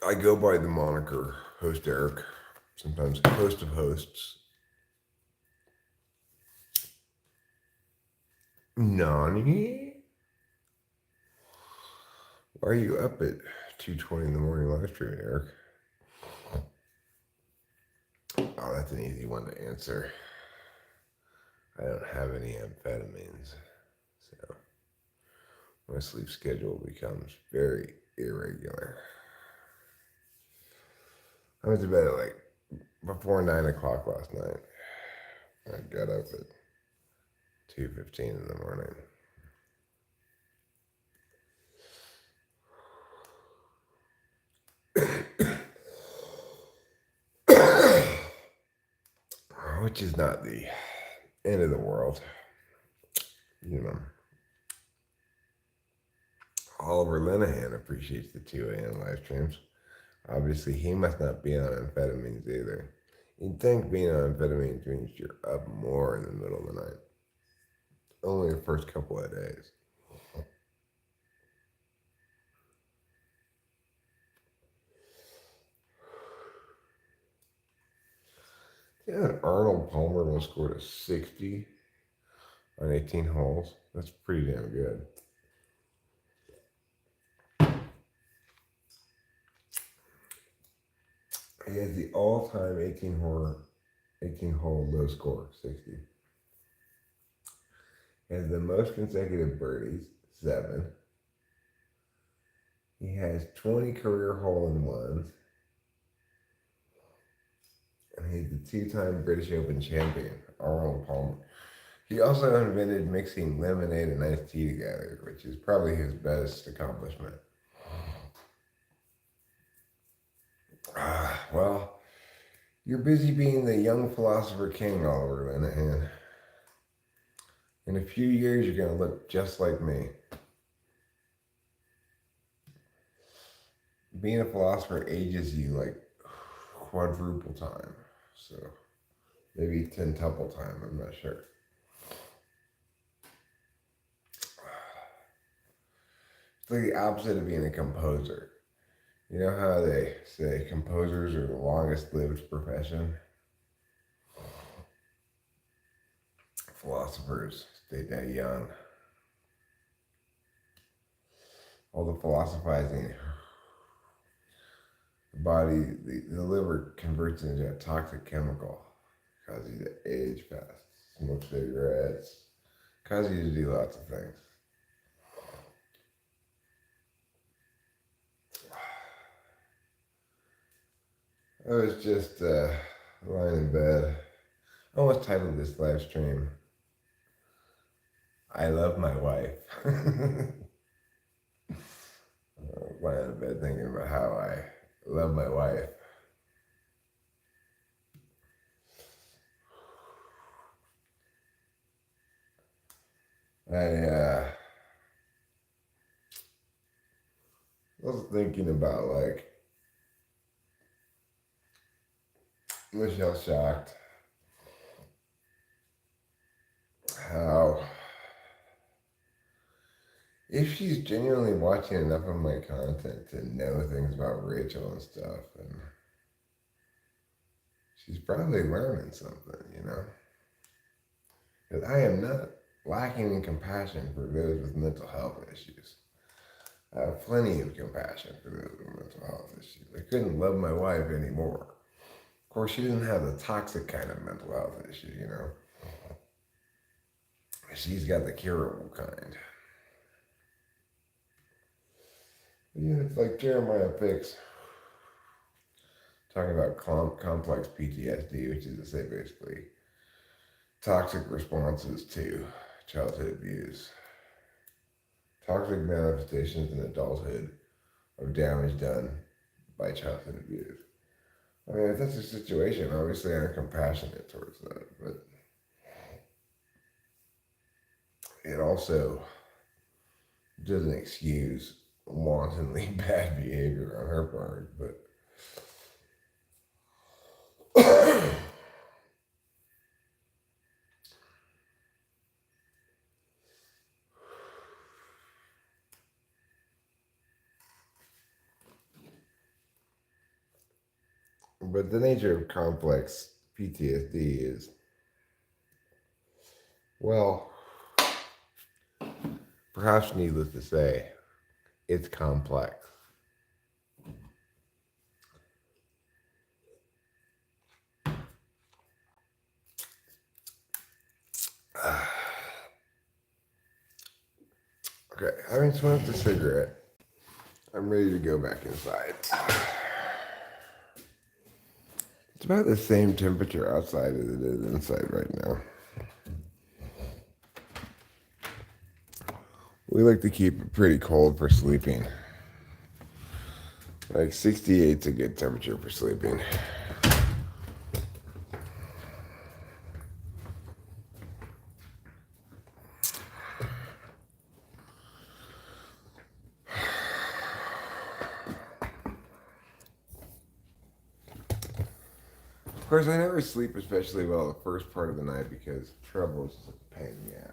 I go by the moniker Host Eric, sometimes Host of Hosts. Nani? Why are you up at 2:20 in the morning live streaming, Eric? Oh, that's an easy one to answer. I don't have any amphetamines, so my sleep schedule becomes very irregular. I went to bed at like before 9 o'clock last night. I got up at 2:15 in the morning. Which is not the end of the world. You know, Oliver Linehan appreciates the 2 a.m. live streams. Obviously, he must not be on amphetamines either. You'd think being on amphetamines means you're up more in the middle of the night. Only the first couple of days. Yeah, Arnold Palmer once scored a 60 on 18 holes. That's pretty damn good. He has the all-time 18-hole low score, 60. He has the most consecutive birdies, 7. He has 20 career hole-in-ones. And he's the 2-time British Open champion, Arnold Palmer. He also invented mixing lemonade and iced tea together, which is probably his best accomplishment. Well, you're busy being the young philosopher king, Oliver Linehan. In a few years, you're going to look just like me. Being a philosopher ages you like quadruple time. So maybe tentuple time, I'm not sure. It's like the opposite of being a composer. You know how they say composers are the longest lived profession? Philosophers stay that young. All the philosophizing, the body, the liver converts it into a toxic chemical, causes you to age fast, smoke cigarettes, causes you to do lots of things. I was just lying in bed. I almost titled this live stream, I love my wife. Lying in bed thinking about how I love my wife. I was thinking about like Michelle Shocked, how if she's genuinely watching enough of my content to know things about Rachel and stuff, and she's probably learning something, you know? Because I am not lacking in compassion for those with mental health issues. I have plenty of compassion for those with mental health issues. I couldn't love my wife anymore. Of course, she doesn't have the toxic kind of mental health issue, you know? She's got the curable kind. Yeah, it's like Jeremiah Picks talking about complex PTSD, which is to say basically toxic responses to childhood abuse. Toxic manifestations in adulthood of damage done by childhood abuse. I mean, if that's a situation, obviously I'm compassionate towards that, but it also doesn't excuse wantonly bad behavior on her part, but But the nature of complex PTSD is, well, perhaps needless to say, it's complex. Okay, having smoked a cigarette, I'm ready to go back inside. It's about the same temperature outside as it is inside right now. We like to keep it pretty cold for sleeping. Like 68's a good temperature for sleeping. Of course, I never sleep especially well the first part of the night because trouble is just a pain in the ass.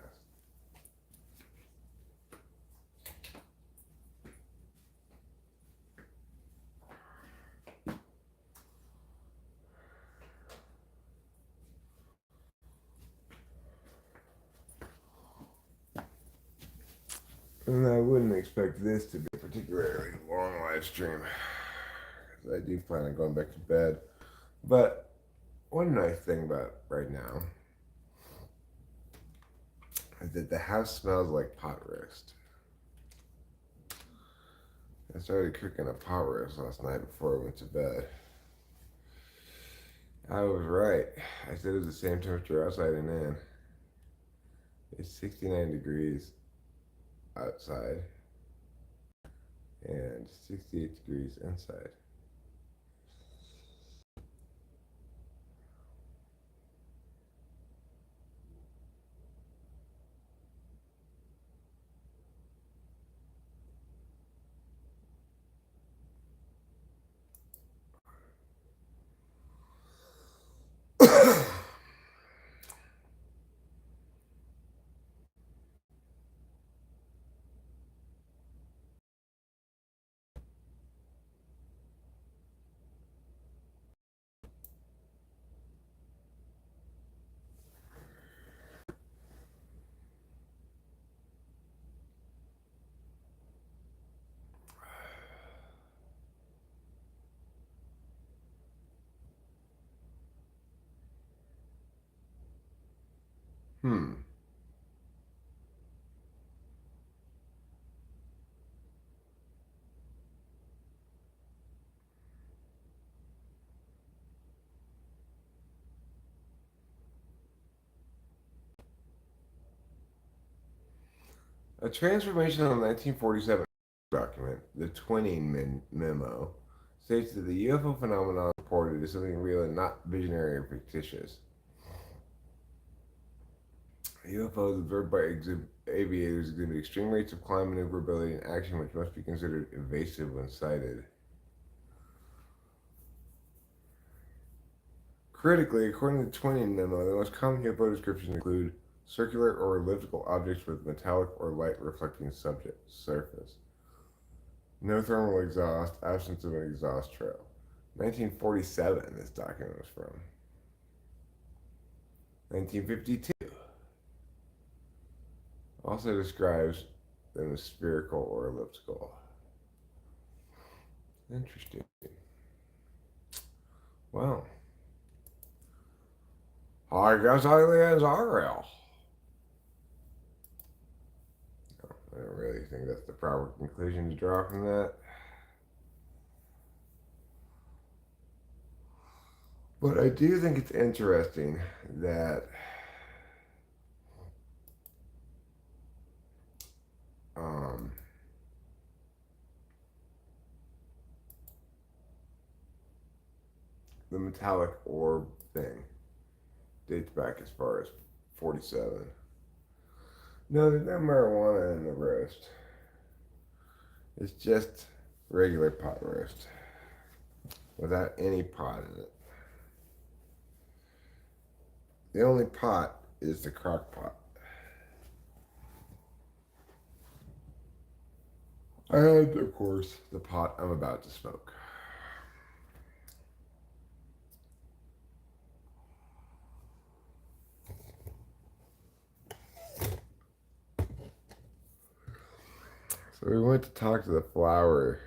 And I wouldn't expect this to be a particularly long live stream, because I do plan on going back to bed. But one nice thing about right now is that the house smells like pot roast. I started cooking a pot roast last night before I went to bed. I was right. I said it was the same temperature outside and in. It's 69 degrees outside and 68 degrees inside. Hmm. A transformational 1947 document, the Twinning Memo, states that the UFO phenomenon reported is something real and not visionary or fictitious. UFOs observed by aviators exhibit extreme rates of climb maneuverability and action, which must be considered invasive when sighted. Critically, according to the Twinning Memo, the most common UFO descriptions include circular or elliptical objects with metallic or light reflecting surface. No thermal exhaust, absence of an exhaust trail. 1947, this document was from. 1952 also describes them as spherical or elliptical. Interesting. Well, I guess aliens are real. I don't really think that's the proper conclusion to draw from that. But I do think it's interesting that um, the metallic orb thing dates back as far as 47. No, there's no marijuana in the roast. It's just regular pot roast without any pot in it. The only pot is the crock pot. And, of course, the pot I'm about to smoke. So we went to talk to the flower.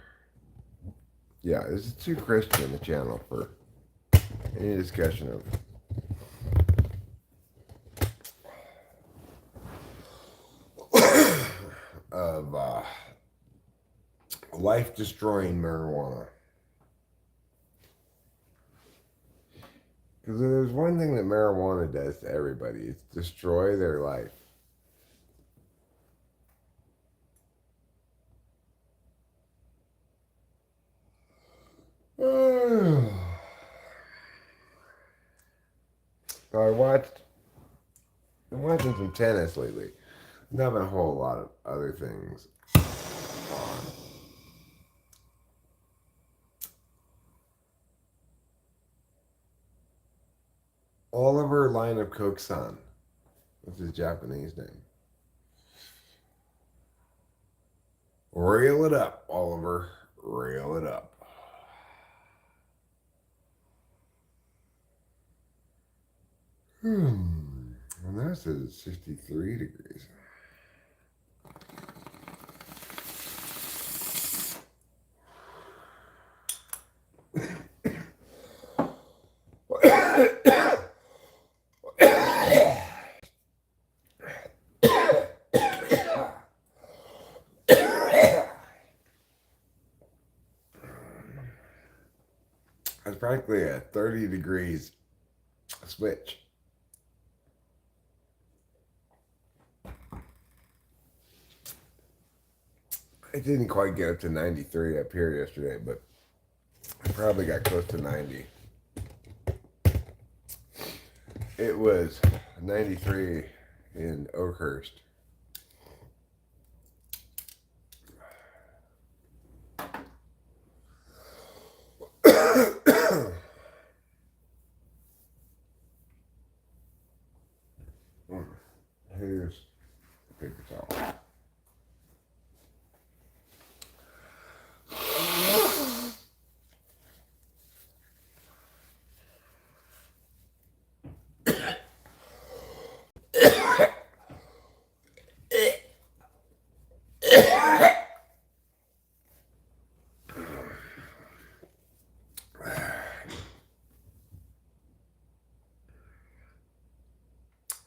Yeah, this is too Christian a channel for any discussion of life-destroying marijuana. Because there's one thing that marijuana does to everybody, it's destroy their life. So I'm watching some tennis lately. Not been a whole lot of other things on. Oliver Line of Coke-san. That's his Japanese name. Reel it up, Oliver. Reel it up. And that says 63 degrees. It's practically a 30 degrees switch. I didn't quite get up to 93 up here yesterday, but I probably got close to 90. It was 93 in Oakhurst. Here's the paper towel.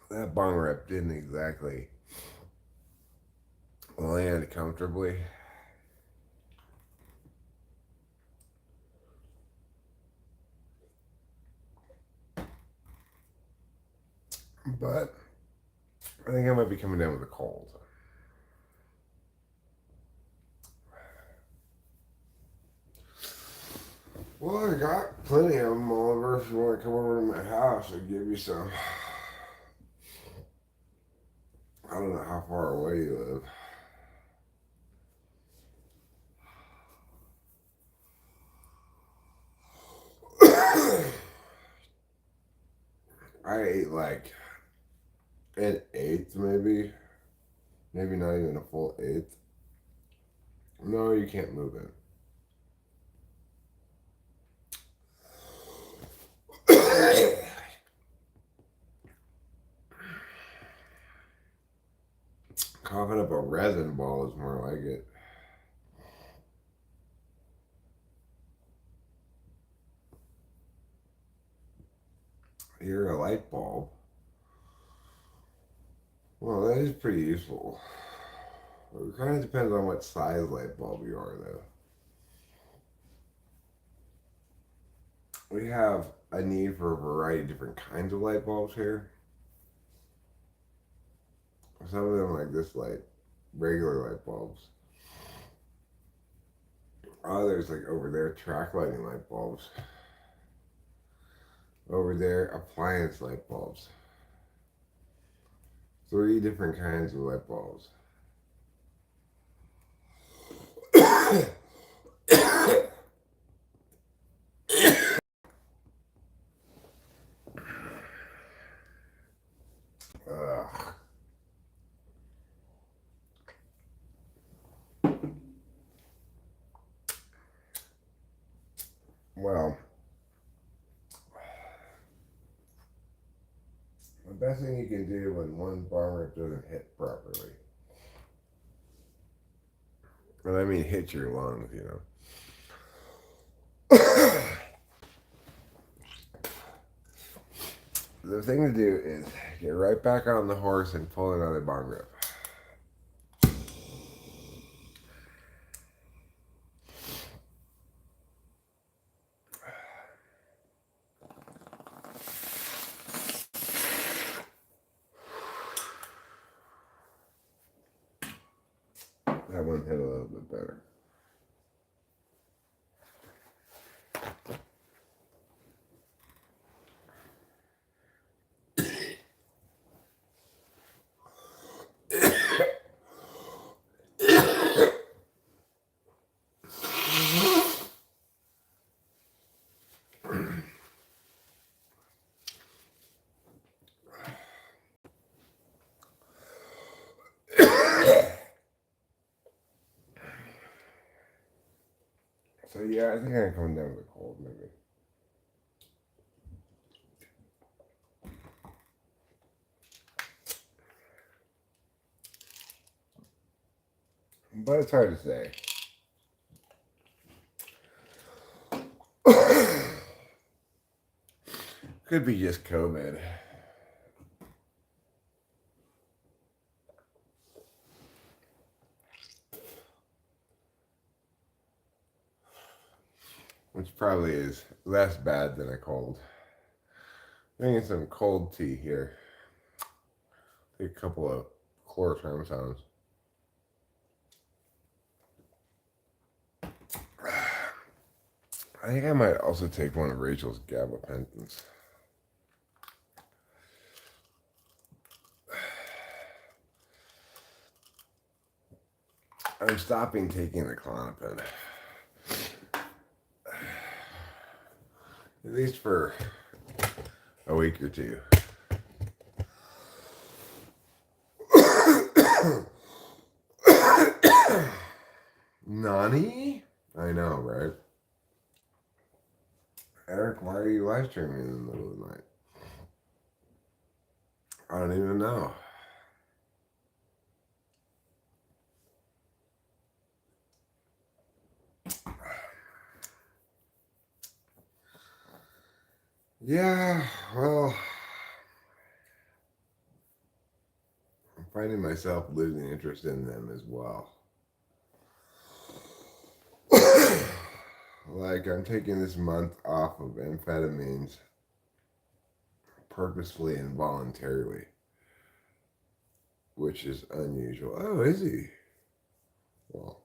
That bong rip didn't exactly land comfortably. But I think I might be coming down with a cold. Well, I got plenty of them, Oliver. If you want to come over to my house, I'll give you some. I don't know how far away you live. I ate like an eighth, maybe. Maybe not even a full eighth. No, you can't move it. Coughing up a resin ball is more like it. You're a light bulb. Well, that is pretty useful. It kind of depends on what size light bulb you are, though. We have a need for a variety of different kinds of light bulbs here. Some of them like this light, regular light bulbs. Others like over there, track lighting light bulbs. Over there, appliance light bulbs. 3 different kinds of light bulbs. Well, the best thing you can do when one bar rip doesn't hit properly And I mean hit your lungs, you know. The thing to do is get right back on the horse and pull another bong rip. That one hit a little bit better. So yeah, I think I'm coming down with a cold maybe. But it's hard to say. Could be just COVID. Which probably is less bad than a cold. Drinking some cold tea here. Take a couple of chloroform sounds. I think I might also take one of Rachel's gabapentins. I'm stopping taking the Klonopin. At least for a week or two. Nani? I know, right? Eric, why are you live streaming in the middle of the night? I don't even know. Yeah, well, I'm finding myself losing interest in them as well. Like, I'm taking this month off of amphetamines purposefully and voluntarily, which is unusual. Oh, is he? Well,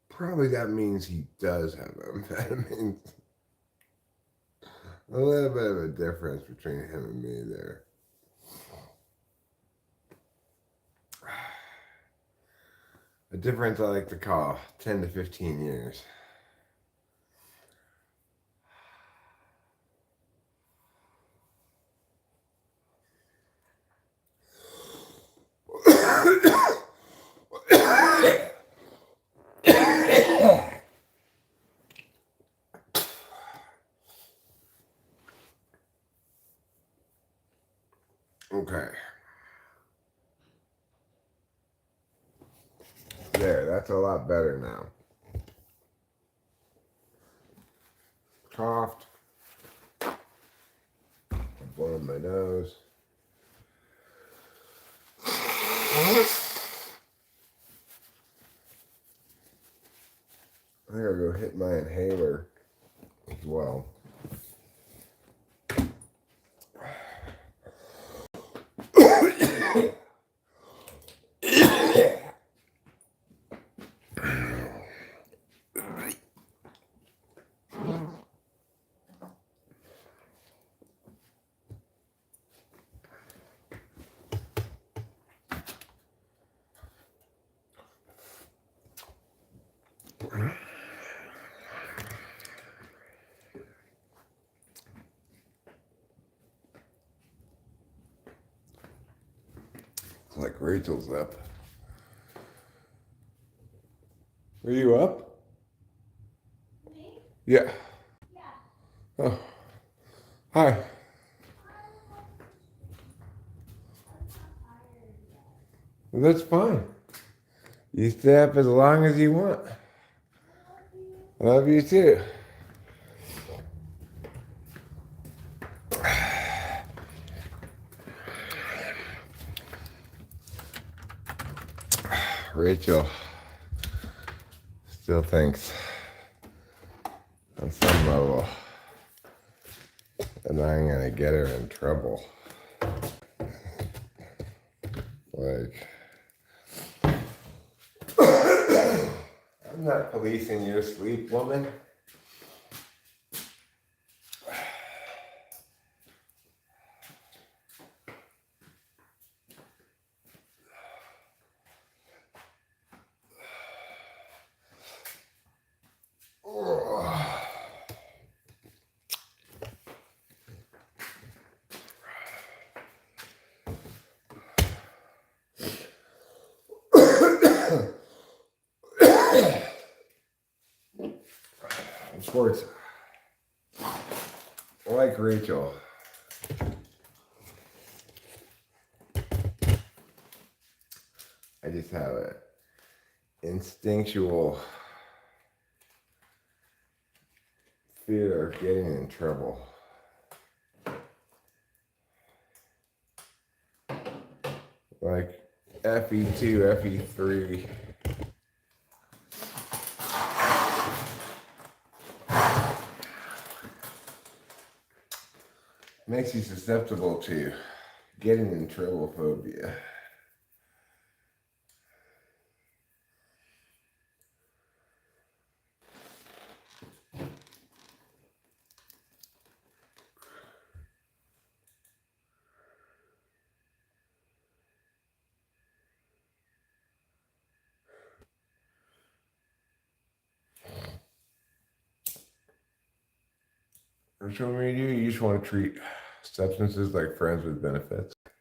probably that means he does have amphetamines. A little bit of a difference between him and me there. A difference I like to call 10 to 15 years. Okay. There, that's a lot better now. Coughed. I'm blowing my nose. I think I'll go hit my inhaler as well. It's like Rachel's up. Are you up? Me? Yeah. Yeah. Oh. Hi. That's fine. You stay up as long as you want. I love you too. Rachel still thinks on some level that I'm gonna get her in trouble. Like, I'm not policing your sleep, woman. Sports. Like Rachel. I just have an instinctual fear of getting in trouble. Like FE2, FE3. Makes you susceptible to getting in trouble phobia. Or so many do, you just want to treat substances like friends with benefits. Is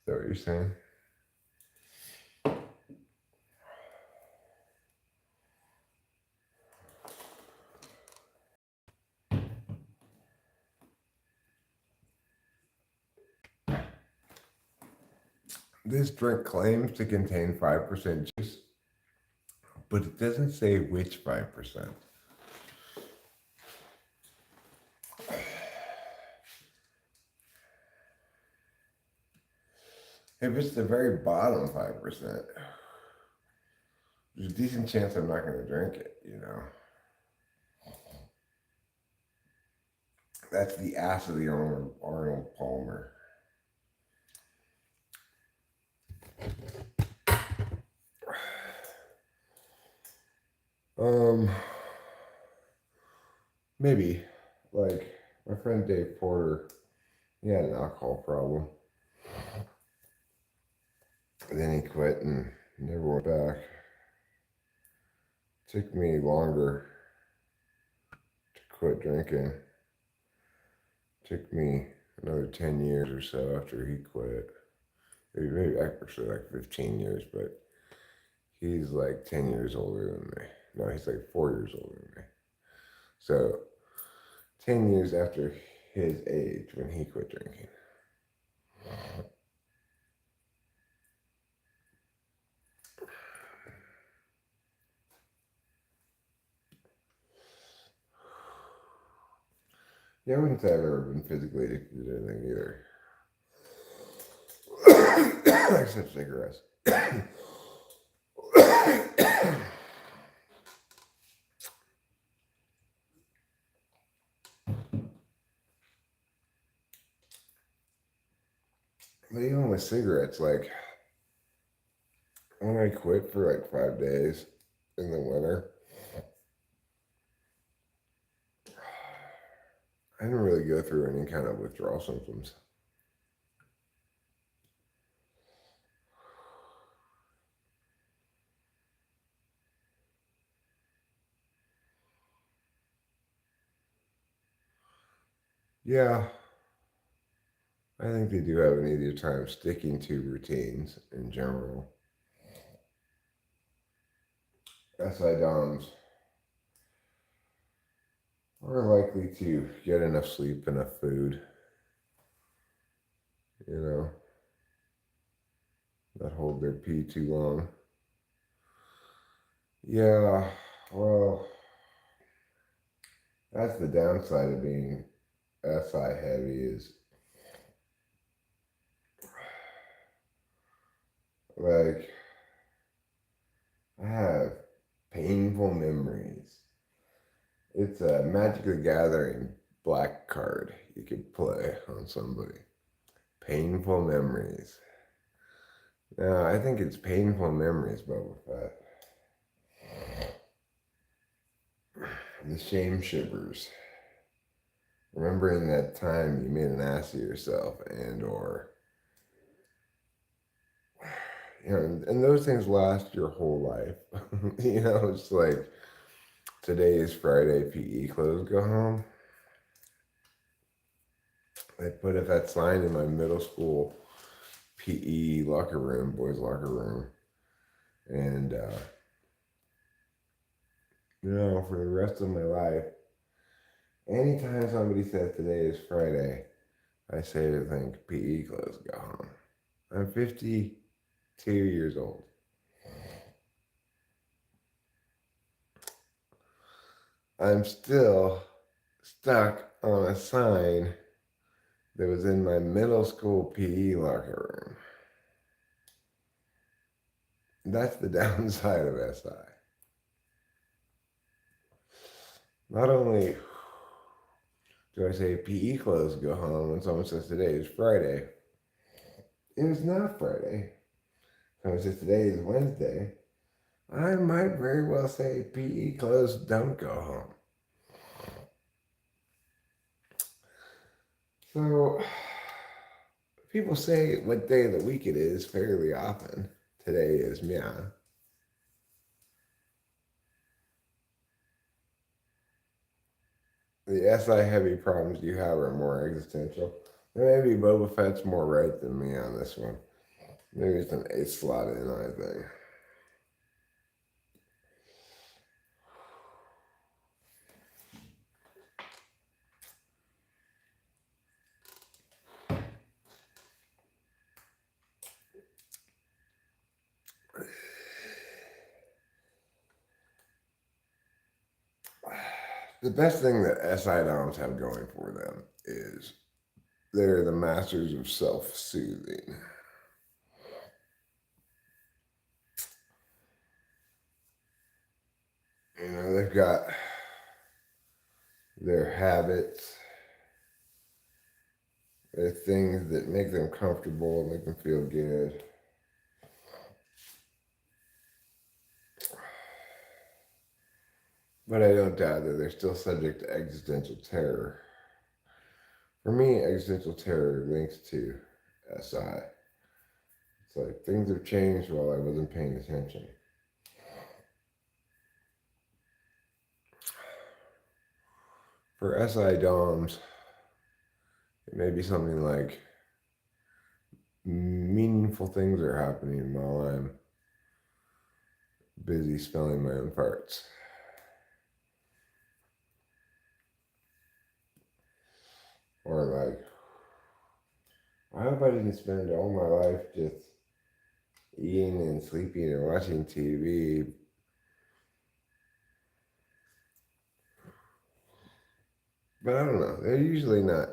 that what you're saying? This drink claims to contain 5% juice, but it doesn't say which 5%. If it's the very bottom 5%, there's a decent chance I'm not going to drink it, you know? That's the ass of the Arnold Palmer. Maybe. Like, my friend Dave Porter, he had an alcohol problem. And then he quit and never went back. It took me longer to quit drinking. It took me another 10 years or so after he quit. Maybe actually like 15 years, but he's like 10 years older than me. No, he's like 4 years older than me. So 10 years after his age when he quit drinking. Yeah, I wouldn't say I've ever been physically addicted to anything either. Except cigarettes. But even with cigarettes, like when I quit for like 5 days in the winter, I didn't really go through any kind of withdrawal symptoms. Yeah, I think they do have an easier time sticking to routines in general. SI DOMs are likely to get enough sleep, enough food, you know, not hold their pee too long. Yeah, well, that's the downside of being SI heavy is like I have painful memories. It's a Magic the Gathering black card you could play on somebody. Painful memories. Now, I think it's painful memories, Boba Fett. The shame shivers. Remembering that time you made an ass of yourself and or and those things last your whole life. It's like today is Friday, PE clothes go home. They put up that sign in my middle school PE locker room, boys locker room. And for the rest of my life, anytime somebody says today is Friday, I say to think PE clothes go home. I'm 52 years old. I'm still stuck on a sign that was in my middle school PE locker room. That's the downside of SI. Not only do I say PE clothes go home when someone says today is Friday, it is not Friday. Someone says today is Wednesday, I might very well say PE clothes don't go home. So, people say what day of the week it is fairly often. Today is Mia. The SI heavy problems you have are more existential. Maybe Boba Fett's more right than me on this one. Maybe it's an 8 slot in, I think. The best thing that SI doms have going for them is they're the masters of self-soothing. They've got their habits, their things that make them comfortable, make them feel good. But I don't doubt that they're still subject to existential terror. For me, existential terror links to SI. It's like things have changed while I wasn't paying attention. For SI DOMs, it may be something like meaningful things are happening while I'm busy smelling my own farts. Or like, I hope I didn't spend all my life just eating and sleeping and watching TV. But I don't know. They're usually not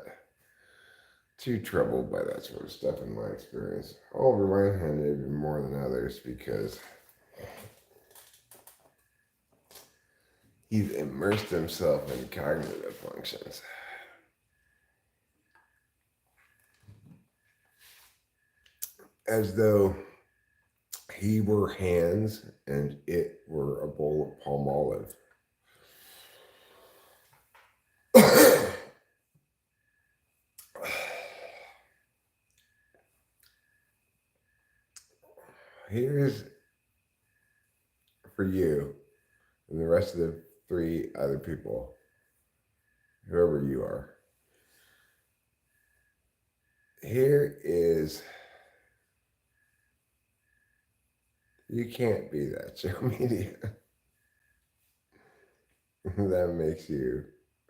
too troubled by that sort of stuff in my experience. Oliver Wyman even more than others because he's immersed himself in cognitive functions. As though he were hands and it were a bowl of palm olive. Here's for you and the rest of the 3 other people, whoever you are. Here is, you can't be that show media. That makes you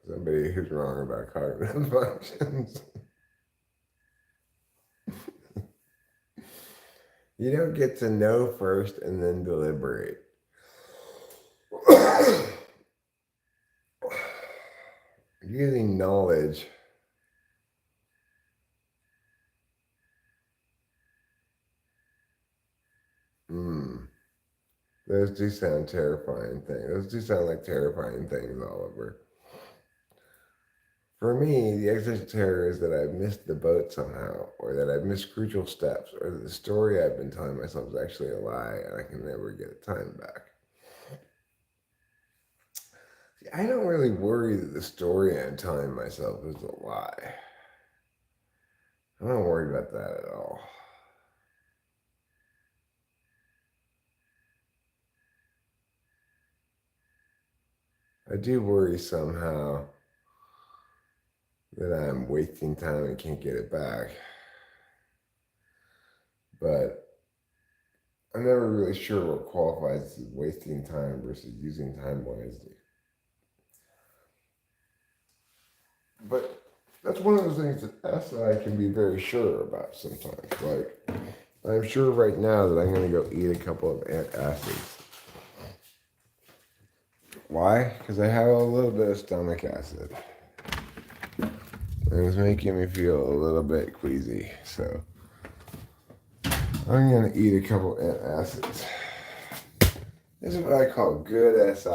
somebody who's wrong about cognitive functions. You don't get to know first and then deliberate. using knowledge. Those do sound terrifying things. Those do sound like terrifying things, Oliver. For me, the existential terror is that I've missed the boat somehow, or that I've missed crucial steps, or that the story I've been telling myself is actually a lie and I can never get time back. See, I don't really worry that the story I'm telling myself is a lie. I'm not worried about that at all. I do worry somehow that I'm wasting time and can't get it back. But I'm never really sure what qualifies as wasting time versus using time wisely. But that's one of those things that SI can be very sure about sometimes. Like, I'm sure right now that I'm going to go eat a couple of antacids. Why? Because I have a little bit of stomach acid. And it's making me feel a little bit queasy. So I'm going to eat a couple of antacids. This is what I call good SI.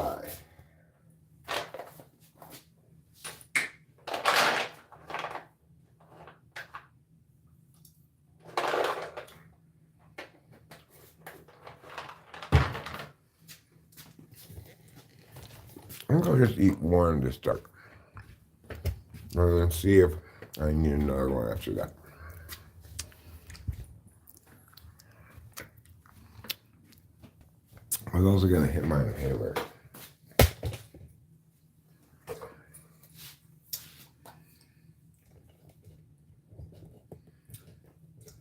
I'm going to just eat one to start. And then see if I need another one after that. I was also going to hit my inhaler.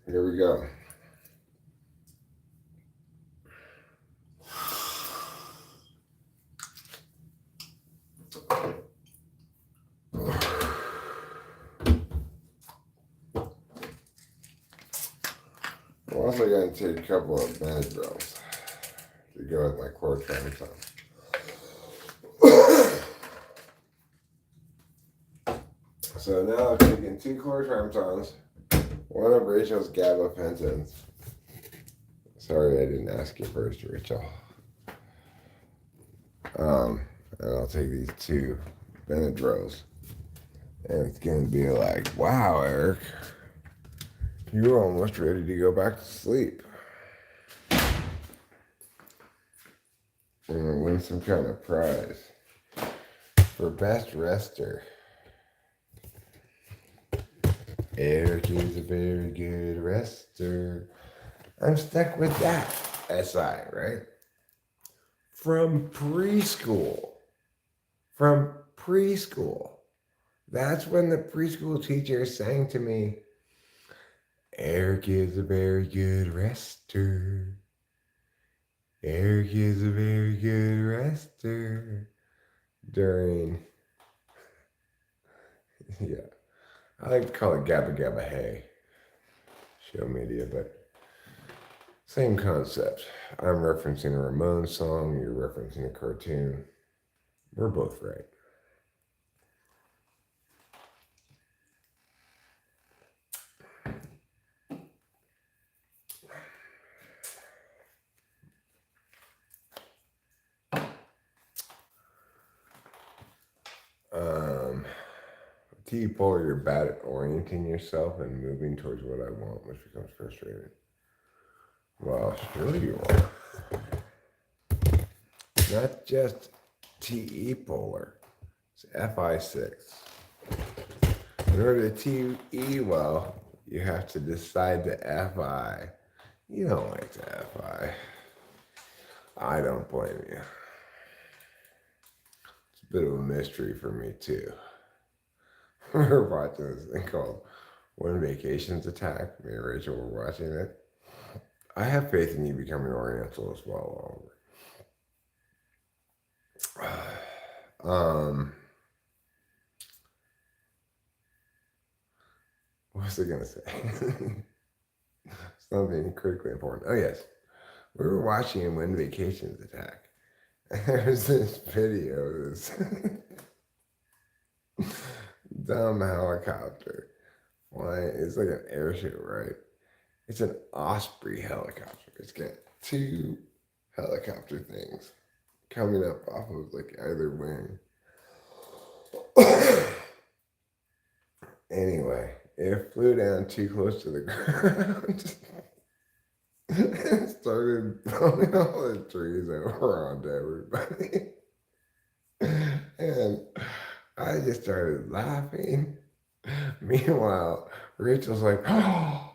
Here we go. I'm also going to take a couple of Benadryls to go with my chlorotrimazole. So now I've taken 2 chlorotrimazoles, one of Rachel's gabapentins. Sorry I didn't ask you first, Rachel. And I'll take these 2 Benadryls. And it's going to be like, wow, Eric, you're almost ready to go back to sleep. And win some kind of prize for best rester. Eric is a very good rester. I'm stuck with that SI, right? From preschool. That's when the preschool teacher sang to me, Eric is a very good rester. Eric is a very good rester. During, yeah, I like to call it Gabba Gabba Hey show media, but same concept. I'm referencing a Ramones song, you're referencing a cartoon. We're both right. T-pole, you're bad at orienting yourself and moving towards what I want, which becomes frustrating. Well, sure you are. Not just TE-polar, it's FI6. In order to TE well, you have to decide to FI. You don't like to FI. I don't blame you. It's a bit of a mystery for me too. We were watching this thing called When Vacations Attack. Me and Rachel were watching it. I have faith in you becoming Oriental as well, Oliver. What was I gonna say? Something critically important. Oh yes, we were watching When Vacations Attack. And there's this video. Dumb helicopter. Flying. It's like an airship, right? It's an Osprey helicopter. It's got two helicopter things coming up off of like either wing. Anyway, it flew down too close to the ground and started blowing all the trees over onto everybody. And I just started laughing. Meanwhile, Rachel's like, oh.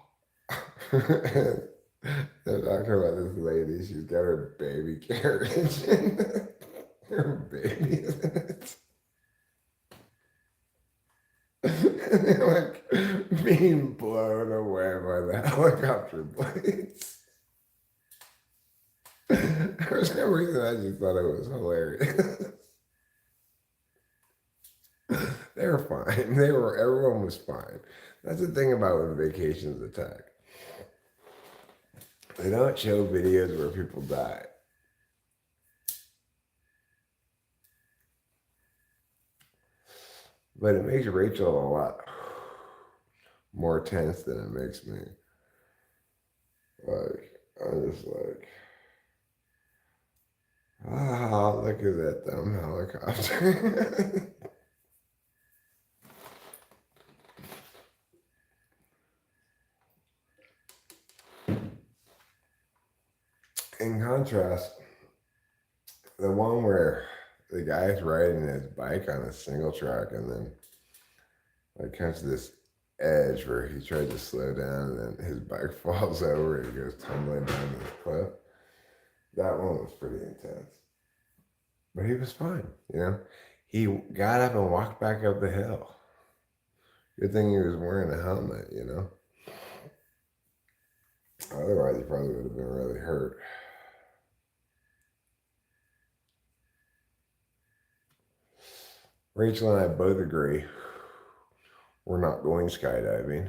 And they're talking about this lady. She's got her baby carriage and her baby's in it. And they're like being blown away by the helicopter blades. For some reason, I just thought it was hilarious. They were fine. Everyone was fine. That's the thing about when vacations attack. They don't show videos where people die. But it makes Rachel a lot more tense than it makes me. Like, I'm just like, look at that dumb helicopter. In contrast, the one where the guy's riding his bike on a single track and then like comes to this edge where he tried to slow down and then his bike falls over and he goes tumbling down this cliff. That one was pretty intense. But he was fine, you know. He got up and walked back up the hill. Good thing he was wearing a helmet, you know. Otherwise, he probably would have been really hurt. Rachel and I both agree we're not going skydiving.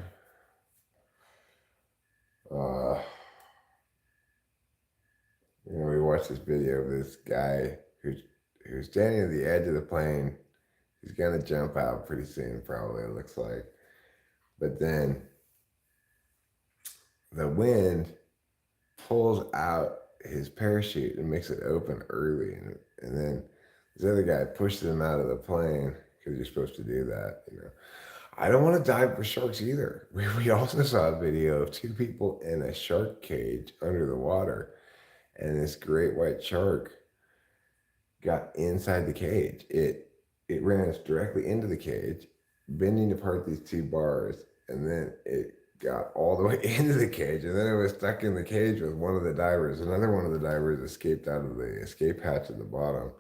We watched this video of this guy who's standing at the edge of the plane. He's gonna jump out pretty soon, probably, it looks like. But then the wind pulls out his parachute and makes it open early, and then this other guy pushes him out of the plane because you're supposed to do that, you know. I don't want to dive with sharks either. We also saw a video of two people in a shark cage under the water, and this great white shark got inside the cage. It ran directly into the cage, bending apart these two bars, and then it got all the way into the cage, and then it was stuck in the cage with one of the divers. Another one of the divers escaped out of the escape hatch at the bottom.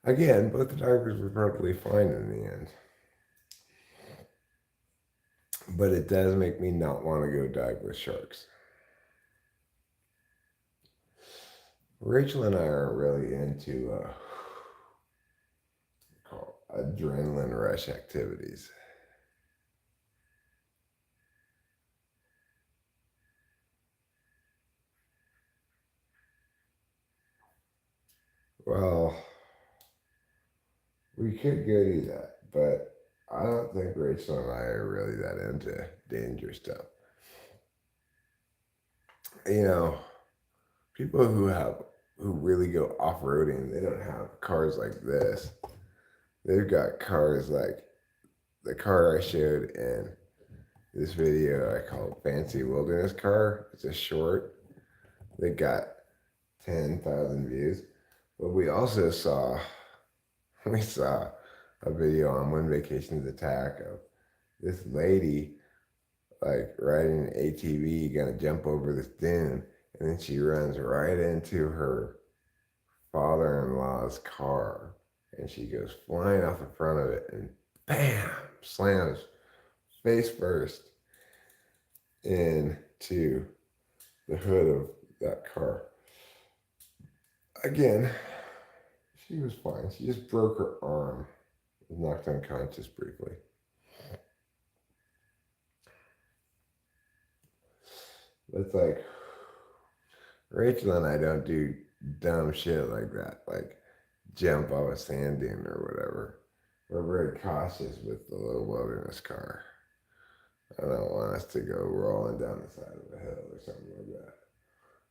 Again, both the divers were perfectly fine in the end. But it does make me not want to go dive with sharks. Rachel and I are really into adrenaline rush activities. Well, we could go do that, but I don't think Rachel and I are really that into danger stuff. You know, people who really go off-roading, they don't have cars like this. They've got cars like the car I showed in this video I call Fancy Wilderness Car. It's a short. They got 10,000 views. But we saw a video on One Vacation's Attack of this lady like riding an ATV, gonna jump over this dune, and then she runs right into her father-in-law's car, and she goes flying off the front of it, and bam, slams face first into the hood of that car. Again, she was fine. She just broke her arm, was knocked unconscious briefly. It's like Rachel and I don't do dumb shit like that, like jump off a sand dune or whatever. we're very cautious with the little wilderness car. I don't want us to go rolling down the side of a hill or something like that.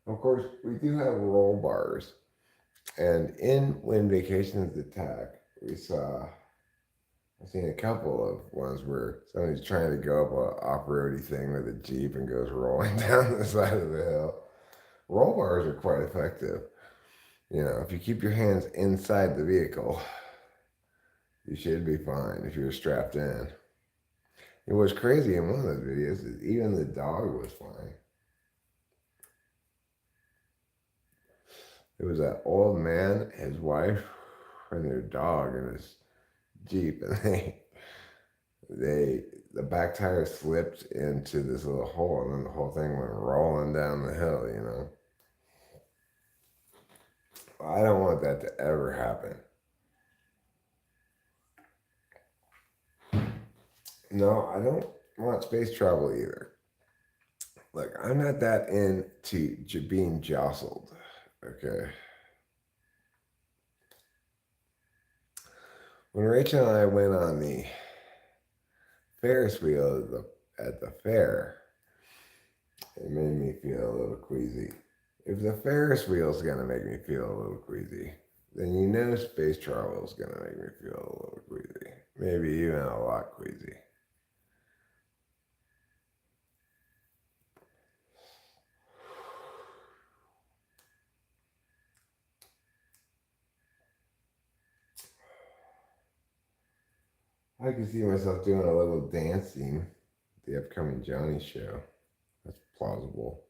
Of course, we do have roll bars. And in When Vacations Attack, I've seen a couple of ones where somebody's trying to go up a off-roady thing with a Jeep and goes rolling down the side of the hill. Roll bars are quite effective. You know, if you keep your hands inside the vehicle, you should be fine if you're strapped in. It was crazy in one of those videos is even the dog was fine. It was that old man, his wife, and their dog in his Jeep, and they the back tire slipped into this little hole, and then the whole thing went rolling down the hill. You know, I don't want that to ever happen. No, I don't want space travel either. Look, I'm not that into being jostled. Okay. When Rachel and I went on the Ferris wheel at the fair, it made me feel a little queasy. If the Ferris wheel is going to make me feel a little queasy, then you know space travel is going to make me feel a little queasy. Maybe even a lot queasy. I can see myself doing a little dancing at the upcoming Johnny show. That's plausible.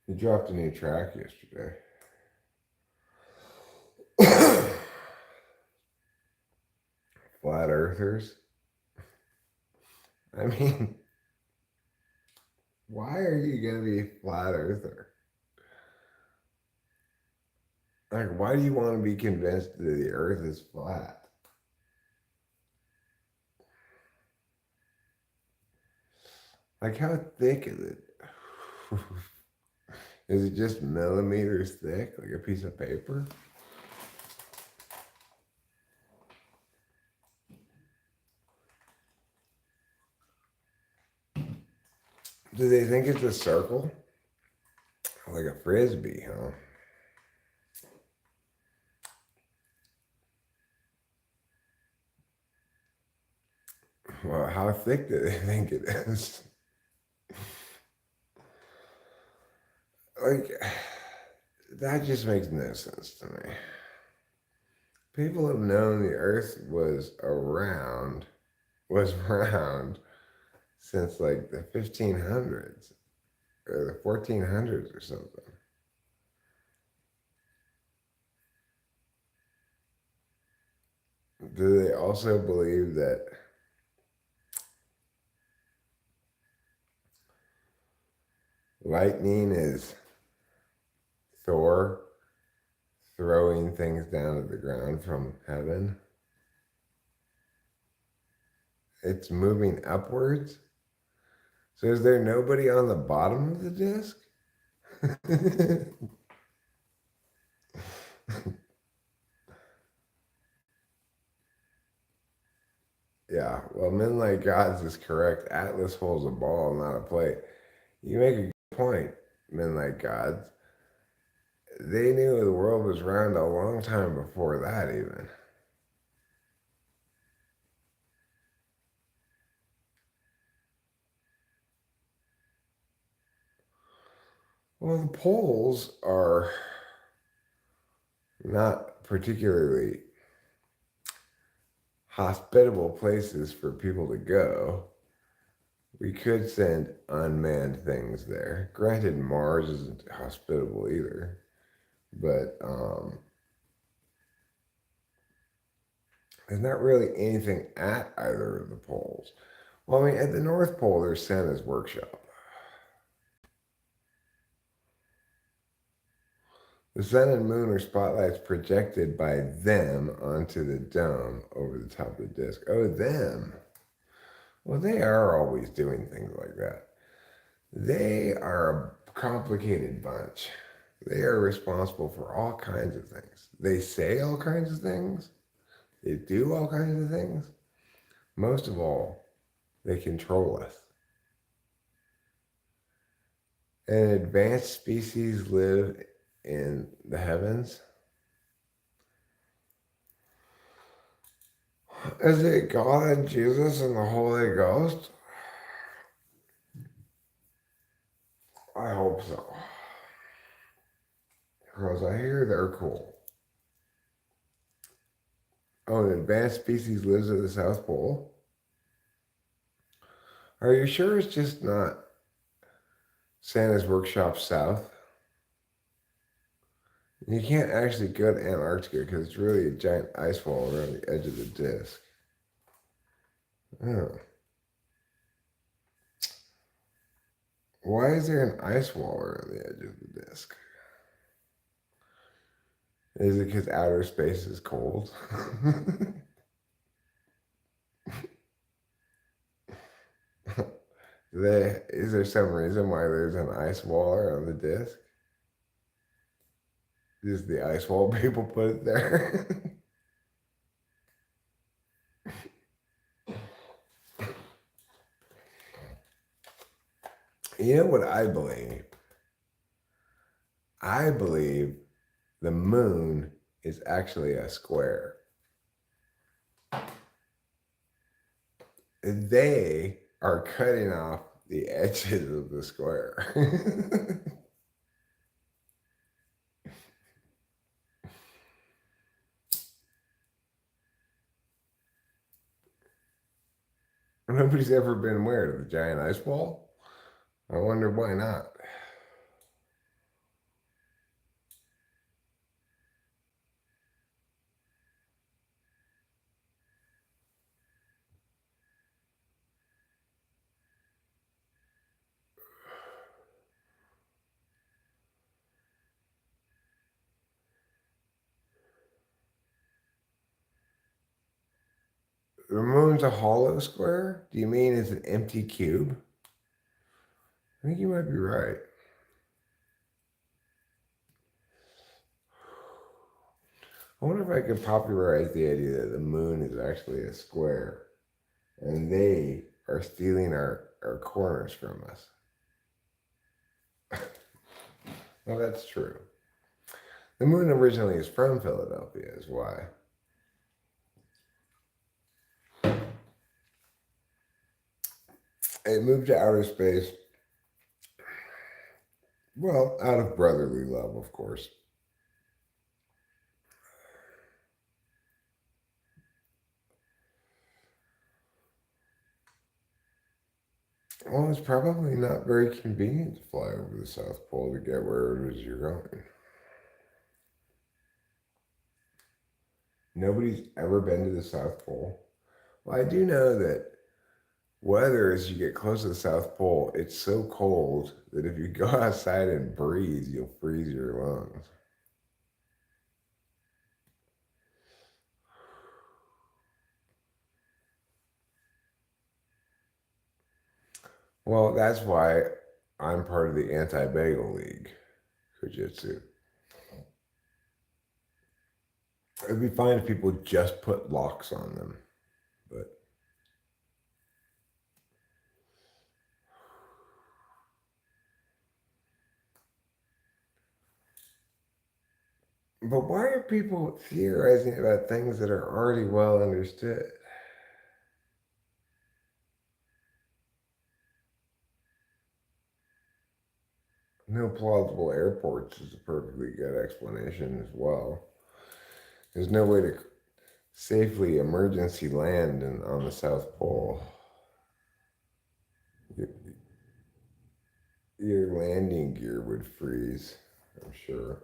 He dropped a new track yesterday. Flat Earthers. I mean, why are you going to be a flat earther? Like, why do you want to be convinced that the earth is flat? Like, how thick is it? Is it just millimeters thick, like a piece of paper? Do they think it's a circle? Like a frisbee, huh? Well, how thick do they think it is? Like, that just makes no sense to me. People have known the earth was around since like the 1500s or the 1400s or something. Do they also believe that lightning is Thor throwing things down to the ground from heaven? It's moving upwards? So is there nobody on the bottom of the disc? Yeah, well, Men Like Gods is correct. Atlas holds a ball, not a plate. You make a good point, Men Like Gods. They knew the world was round a long time before that, even. Well, the poles are not particularly hospitable places for people to go. We could send unmanned things there. Granted, Mars isn't hospitable either, but there's not really anything at either of the poles. Well, I mean, at the North Pole, there's Santa's workshop. The sun and moon are spotlights projected by them onto the dome over the top of the disk. Oh, them. Well, they are always doing things like that. They are a complicated bunch. They are responsible for all kinds of things. They say all kinds of things. They do all kinds of things. Most of all, they control us. An advanced species live in the heavens. Is it God and Jesus and the Holy Ghost? I hope so. Because I hear they're cool. Oh, an advanced species lives at the South Pole? Are you sure it's just not Santa's Workshop South? You can't actually go to Antarctica because it's really a giant ice wall around the edge of the disk. Oh. Why is there an ice wall around the edge of the disk? Is it because outer space is cold? Is there some reason why there's an ice wall around the disk? Just the ice wall people put it there? You know what I believe? I believe the moon is actually a square. They are cutting off the edges of the square. Nobody's ever been where? To the giant ice wall? I wonder why not. The moon's a hollow square? Do you mean it's an empty cube? I think you might be right. I wonder if I could popularize the idea that the moon is actually a square and they are stealing our corners from us. Well, that's true. The moon originally is from Philadelphia, is why. It moved to outer space, well, out of brotherly love, of course. Well, it's probably not very convenient to fly over the South Pole to get where it is you're going. Nobody's ever been to the South Pole. Well, I do know that weather, as you get close to the South Pole, it's so cold that if you go outside and breathe, you'll freeze your lungs. Well, that's why I'm part of the Anti-Bagel League, Jiu-Jitsu. It'd be fine if people just put locks on them, but why are people theorizing about things that are already well understood? No plausible airports is a perfectly good explanation as well. There's no way to safely emergency land on the South Pole. Your landing gear would freeze, I'm sure.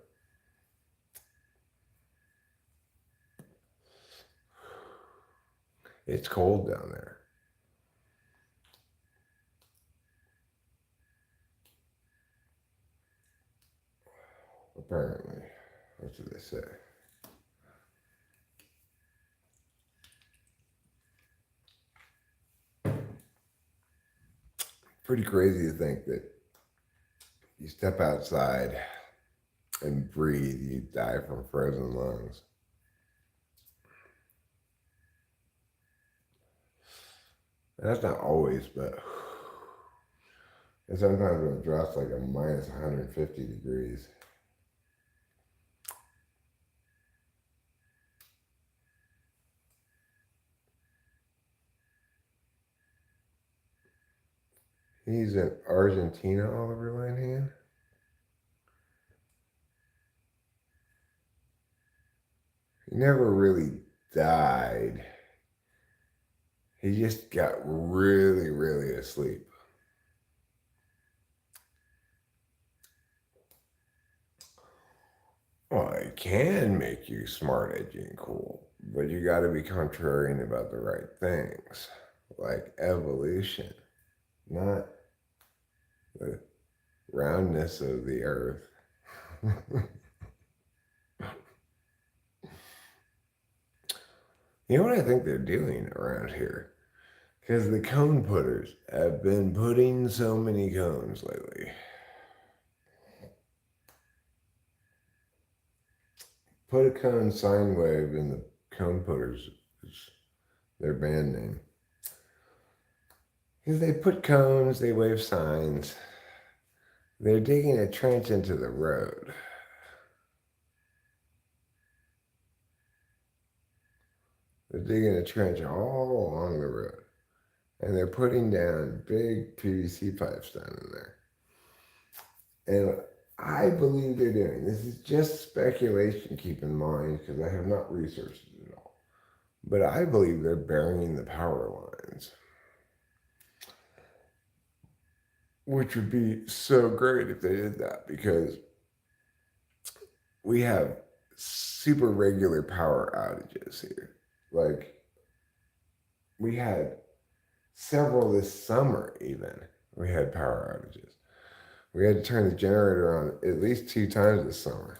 It's cold down there. Apparently. That's what they say. Pretty crazy to think that you step outside and breathe, you die from frozen lungs. That's not always, but and sometimes when it drops like a minus 150 degrees. He's in Argentina, Oliver Linehan. He never really died. He just got really, really asleep. Well, it can make you smart, edgy, and cool, but you got to be contrarian about the right things, like evolution, not the roundness of the earth. You know what I think they're doing around here? Because the cone putters have been putting so many cones lately. Put a cone sine wave in the cone putters, is their band name. Because they put cones, they wave signs. They're digging a trench into the road. They're digging a trench all along the road. And they're putting down big PVC pipes down in there. And I believe they're doing this is just speculation, keep in mind, because I have not researched it at all. But I believe they're burying the power lines. Which would be so great if they did that, because we have super regular power outages here. Like, we had several this summer, even. We had power outages. We had to turn the generator on at least 2 times this summer.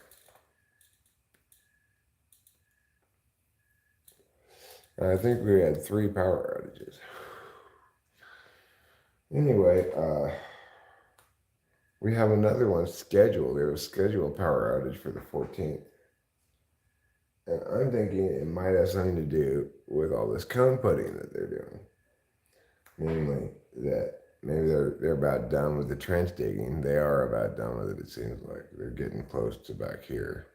And I think we had 3 power outages. Anyway, we have another one scheduled. There was a scheduled power outage for the 14th. And I'm thinking it might have something to do with all this cone putting that they're doing. Namely, that maybe they're about done with the trench digging. They are about done with it, it seems like. They're getting close to back here.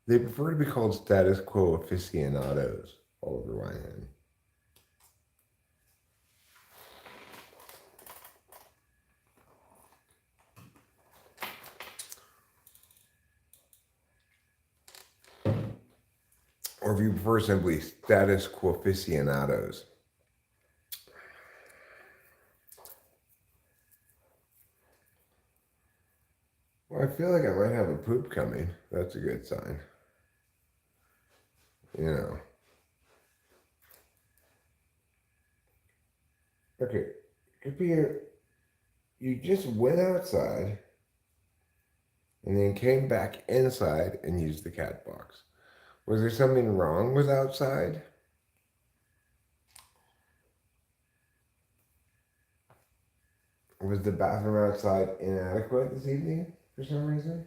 They prefer to be called status quo aficionados, Oliver Wyman. Or if you prefer simply status quo aficionados. Well, I feel like I might have a poop coming. That's a good sign. You know. Okay, computer, you just went outside and then came back inside and used the cat box. Was there something wrong with outside? Was the bathroom outside inadequate this evening for some reason?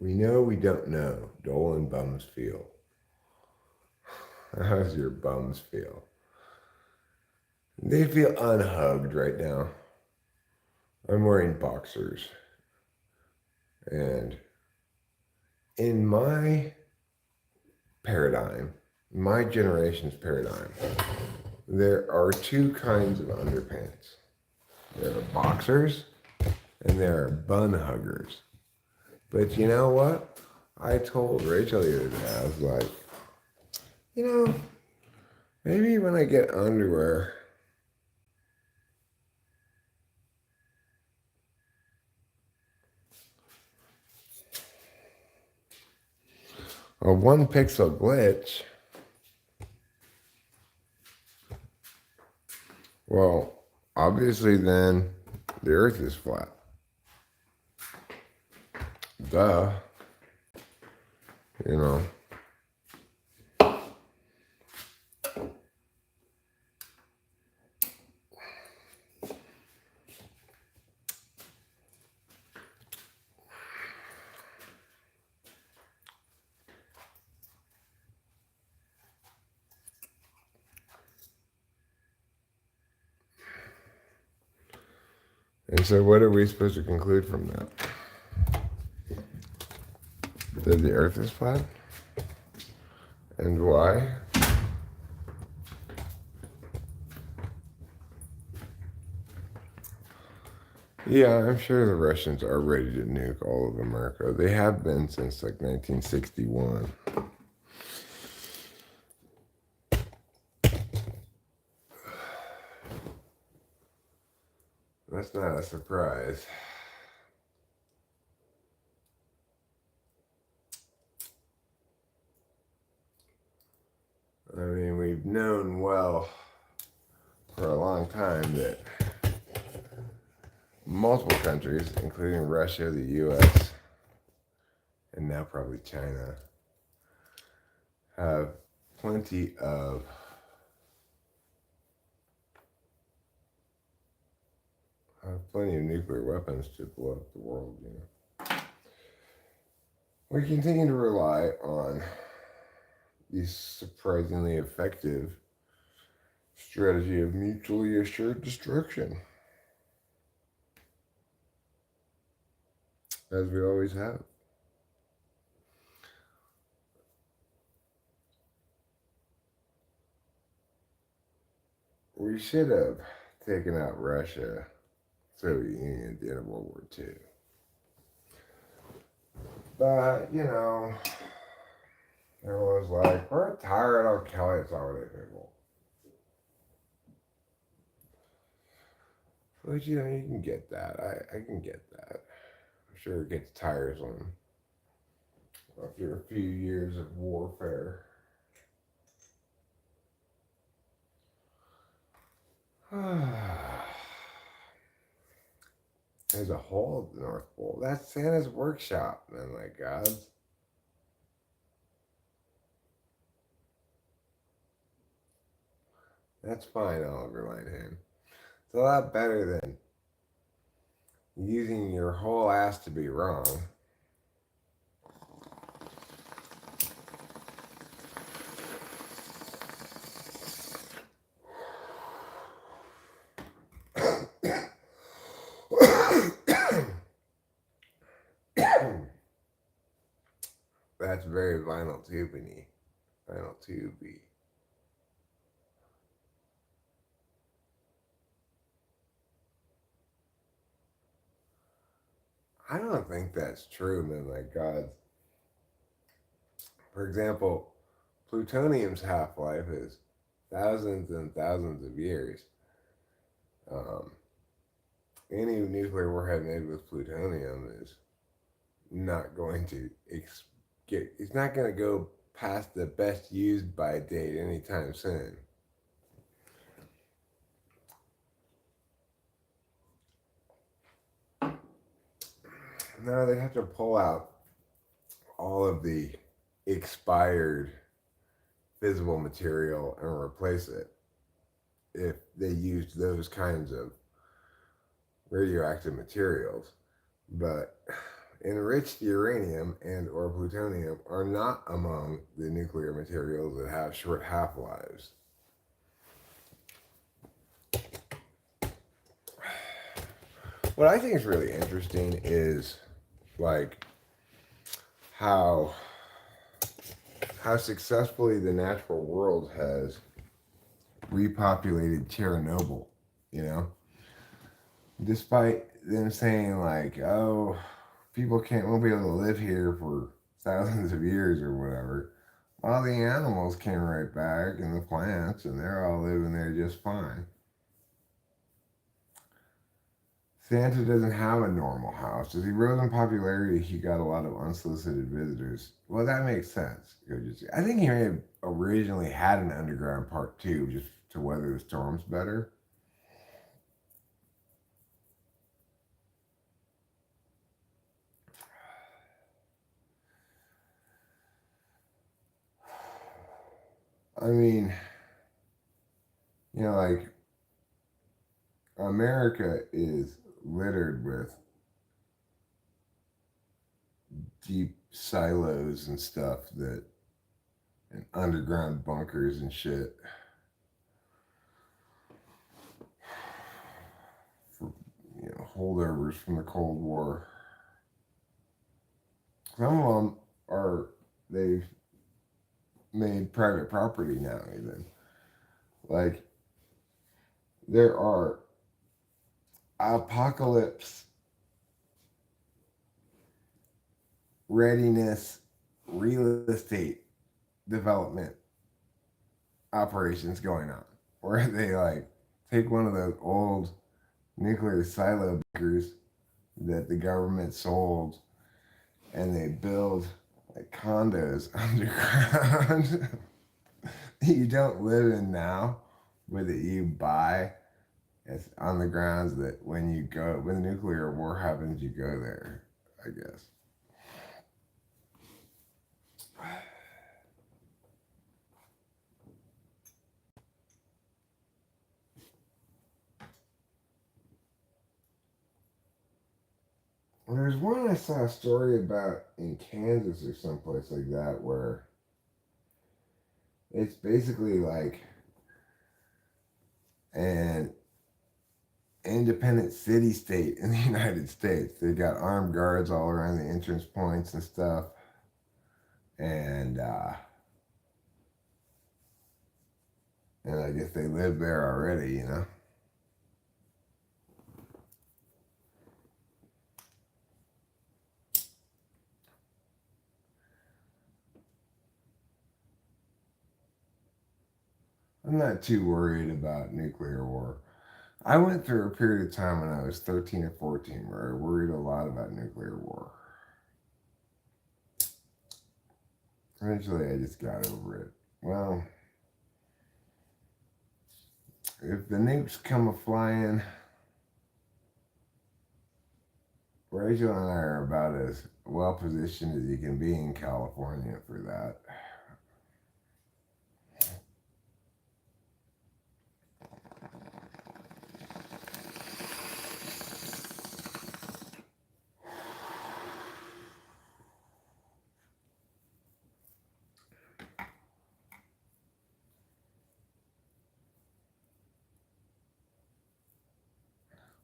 We know we don't know. Dolan bums feel. How's your bums feel? They feel unhugged right now. I'm wearing boxers. And in my paradigm, my generation's paradigm, there are 2 kinds of underpants. There are boxers and there are bun huggers. But you know what? I told Rachel the other day, I was like, you know, maybe when I get underwear, a 1 pixel glitch Well, obviously, then the Earth is flat. Duh. You know. And so, what are we supposed to conclude from that? That the Earth is flat? And why? Yeah, I'm sure the Russians are ready to nuke all of America. They have been since like 1961. That's not a surprise. I mean, we've known well for a long time that multiple countries, including Russia, the US, and now probably China, have plenty of nuclear weapons to blow up the world. We continue to rely on the surprisingly effective strategy of mutually assured destruction, as we always have. We should have taken out Russia, Soviet Union at the end of World War II. But, everyone's like, we're tired of killing so many people. But, you can get that. I can get that. I'm sure it gets tiresome after a few years of warfare. There's a hole at the North Pole. That's Santa's workshop, man, my God. That's fine, Oliver Linehan. It's a lot better than using your whole ass to be wrong. That's very vinyl tubey. Vinyl tubey. I don't think that's true, man. My God. For example, plutonium's half-life is thousands and thousands of years. Any nuclear warhead made with plutonium is not going to it's not going to go past the best used by date anytime soon. No, they have to pull out all of the expired fissile material and replace it if they used those kinds of radioactive materials. But enriched uranium and or plutonium are not among the nuclear materials that have short half-lives. What I think is really interesting is like how successfully the natural world has repopulated Chernobyl, despite them saying like, oh, people won't be able to live here for thousands of years or whatever. All the animals came right back and the plants, and they're all living there just fine. Santa doesn't have a normal house. As he rose in popularity, he got a lot of unsolicited visitors. Well, that makes sense. I think he may have originally had an underground part too, just to weather the storms better. I mean, like America is littered with deep silos and stuff and underground bunkers and shit for, holdovers from the Cold War. Some of them they've made private property now, even. Like, there are apocalypse readiness real estate development operations going on where they like take one of those old nuclear silo bunkers that the government sold and they build like condos underground you don't live in now, but that you buy. It's on the grounds that when the nuclear war happens, you go there, I guess. There's one I saw a story about in Kansas or someplace like that where it's basically like an independent city state in the United States. They've got armed guards all around the entrance points and stuff. And I guess they live there already. I'm not too worried about nuclear war. I went through a period of time when I was 13 or 14 where I worried a lot about nuclear war. Eventually, I just got over it. Well, if the nukes come a flying, Rachel and I are about as well positioned as you can be in California for that.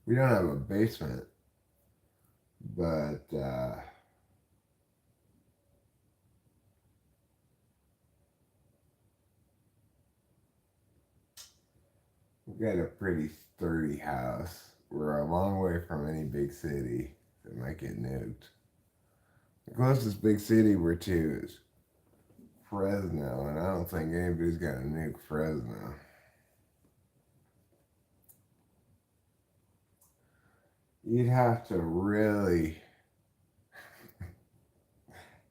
We don't have a basement, but we've got a pretty sturdy house. We're a long way from any big city that might get nuked. The closest big city we're to is Fresno, and I don't think anybody's gonna nuke Fresno. You'd have to really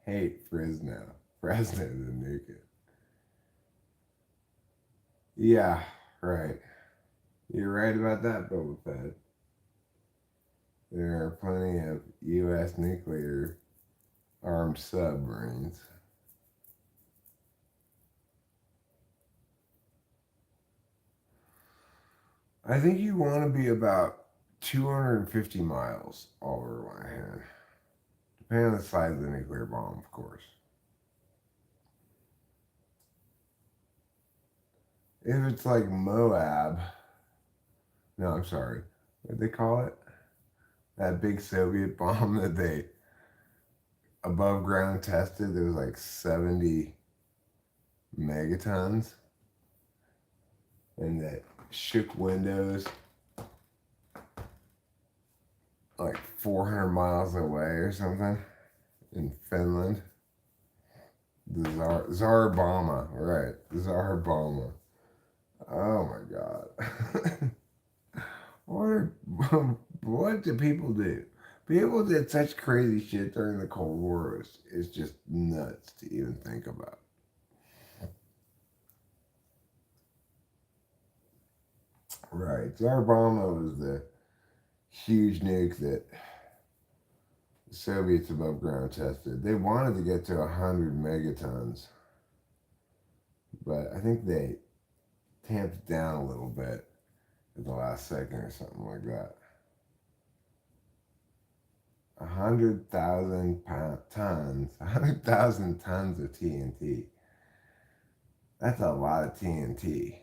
hate Fresno to nuke it. Yeah, right. You're right about that, Boba Fett. There are plenty of U.S. nuclear armed submarines. I think you want to be about 250 miles all over one hand. Depending on the size of the nuclear bomb, of course. If it's like Moab, no, I'm sorry, what did they call it? That big Soviet bomb that they above ground tested, there was like 70 megatons, and that shook windows like 400 miles away or something in Finland. The Tsar Bomba, right? The Tsar Bomba. Oh my God. What do people do? People did such crazy shit during the Cold War. It's just nuts to even think about. Right. Tsar Bomba was the huge nuke that the Soviets above ground tested. They wanted to get to 100 megatons, but I think they tamped down a little bit at the last second or something like that. 100,000 tons, 100,000 tons of TNT. That's a lot of TNT.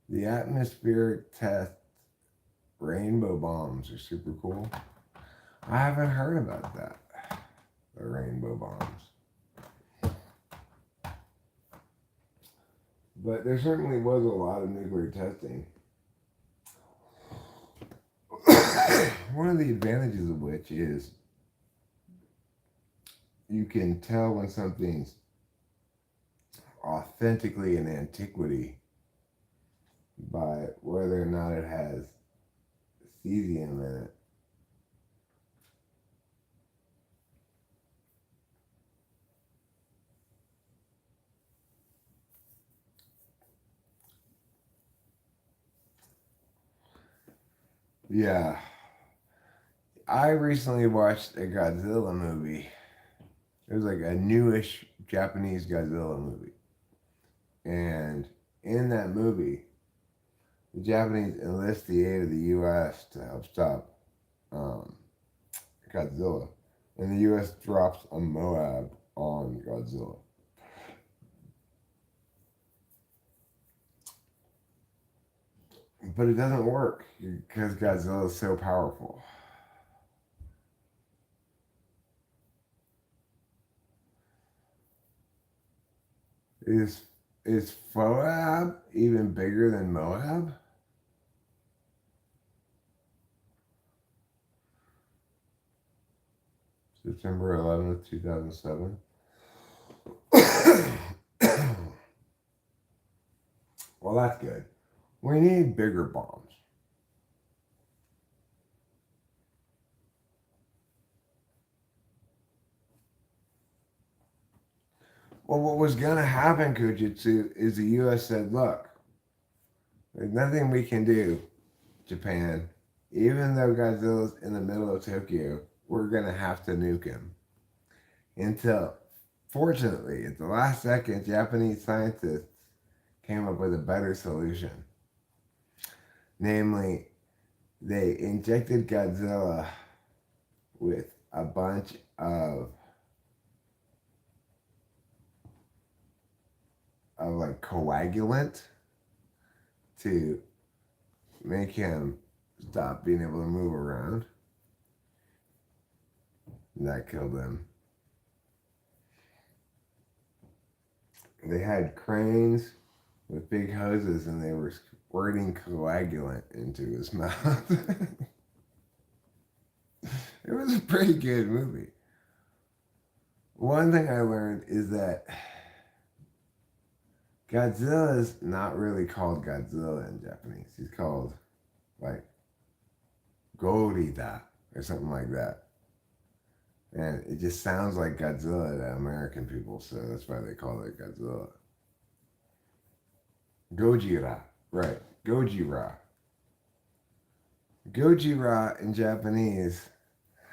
The atmospheric test rainbow bombs are super cool. I haven't heard about that. The rainbow bombs. But there certainly was a lot of nuclear testing. One of the advantages of which is you can tell when something's authentically an antiquity by whether or not it has cesium in it. Yeah. I recently watched a Godzilla movie. It was like a newish Japanese Godzilla movie. And in that movie, the Japanese enlist the aid of the U.S. to help stop Godzilla. And the U.S. drops a Moab on Godzilla. But it doesn't work because Godzilla is so powerful. Is Foab even bigger than Moab? September 11th, 2007. Well, that's good. We need bigger bombs. Well, what was going to happen, Kujitsu, is the U.S. said, look, there's nothing we can do, Japan. Even though Godzilla's in the middle of Tokyo, we're going to have to nuke him. Until, fortunately, at the last second, Japanese scientists came up with a better solution. Namely, they injected Godzilla with a bunch of like coagulant to make him stop being able to move around. And that killed him. They had cranes with big hoses and they were squirting coagulant into his mouth. It was a pretty good movie. One thing I learned is that Godzilla is not really called Godzilla in Japanese. He's called like Gorida or something like that. And it just sounds like Godzilla to American people, so that's why they call it Godzilla. Gojira, right. Gojira. Gojira in Japanese,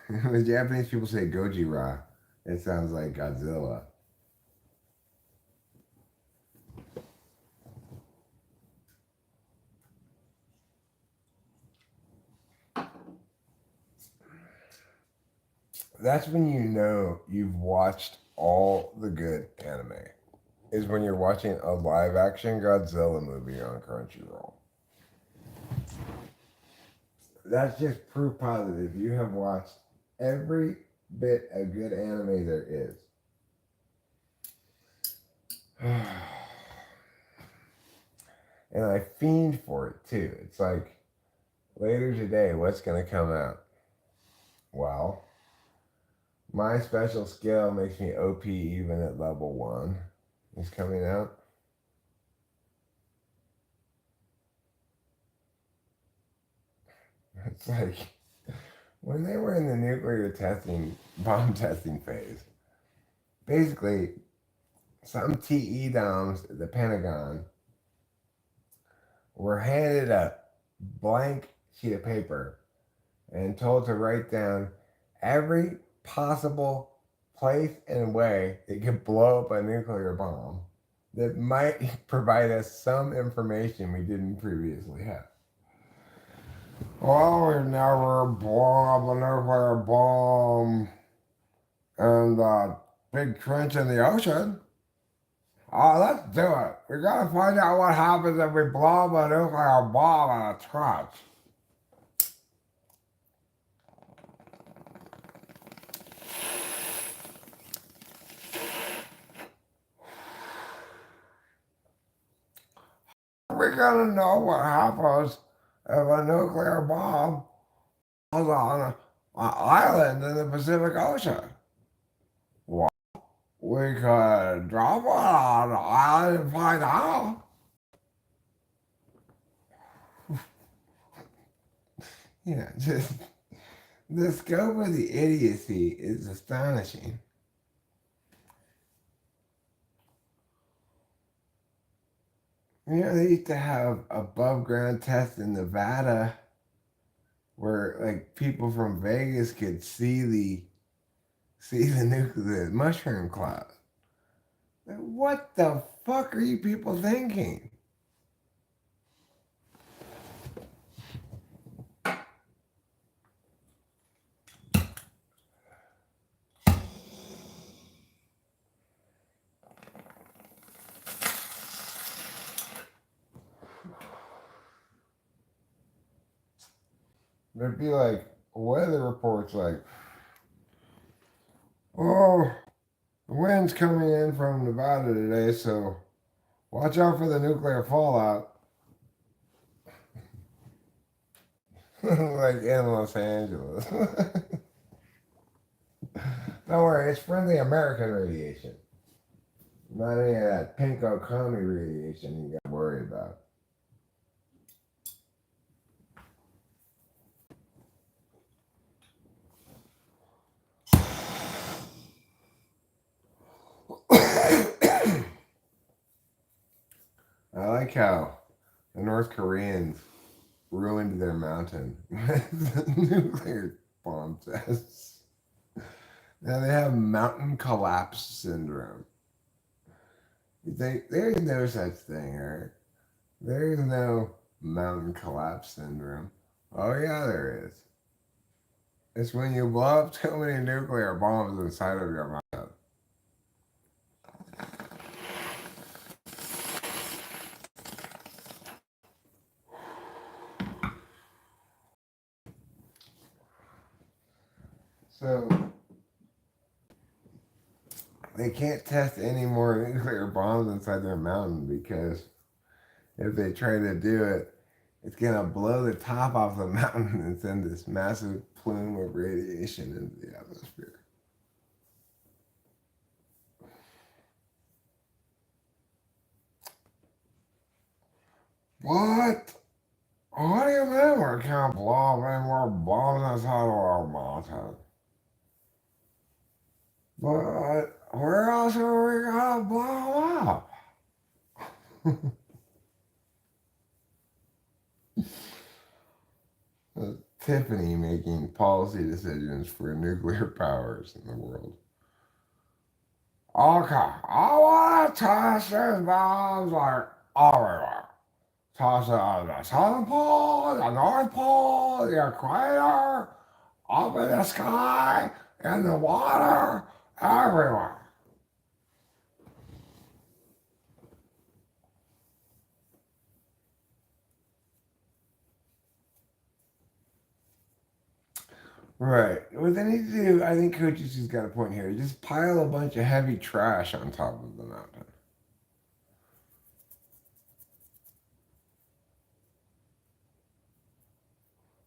when Japanese people say Gojira, it sounds like Godzilla. That's when you know you've watched all the good anime. Is when you're watching a live action Godzilla movie on Crunchyroll. That's just proof positive. You have watched every bit of good anime there is. And I fiend for it too. It's like later today, what's going to come out? Well, my special skill makes me OP even at level 1. It's coming out. It's like when they were in the nuclear testing, bomb testing phase, basically some TE doms at the Pentagon were handed a blank sheet of paper and told to write down every possible place and way it could blow up a nuclear bomb that might provide us some information we didn't previously have. Well, we've never blown up a nuclear bomb in the big trench in the ocean. Oh, let's do it. We gotta find out what happens if we blow up a nuclear bomb in a trench. We're gonna know what happens if a nuclear bomb falls on an island in the Pacific Ocean. Well, we could drop it on an island and find out. Yeah, just the scope of the idiocy is astonishing. You know, they used to have above ground tests in Nevada where like people from Vegas could see the nuclear mushroom cloud. Like, what the fuck are you people thinking? There'd be like weather reports like, oh, the wind's coming in from Nevada today, so watch out for the nuclear fallout. Like in Los Angeles. Don't worry, it's friendly American radiation. Not any of that pinko commie radiation you got to worry about. I like how the North Koreans ruined their mountain with nuclear bomb tests. Now they have mountain collapse syndrome. There's no such thing, Eric. There's no mountain collapse syndrome. Oh yeah, there is. It's when you blow up too many nuclear bombs inside of your mouth. So they can't test any more nuclear bombs inside their mountain because if they try to do it, it's gonna blow the top off the mountain and send this massive plume of radiation into the atmosphere. What? What do you mean we can't blow up any more bombs inside of our mountain? But where else are we gonna blow up? Tiffany making policy decisions for nuclear powers in the world. Okay, I want to test these bombs like everywhere. Toss it on the Southern Pole, the North Pole, the equator, up in the sky, in the water, everywhere. Right. What they need to do, I think Coaches has got a point here. Just pile a bunch of heavy trash on top of the mountain.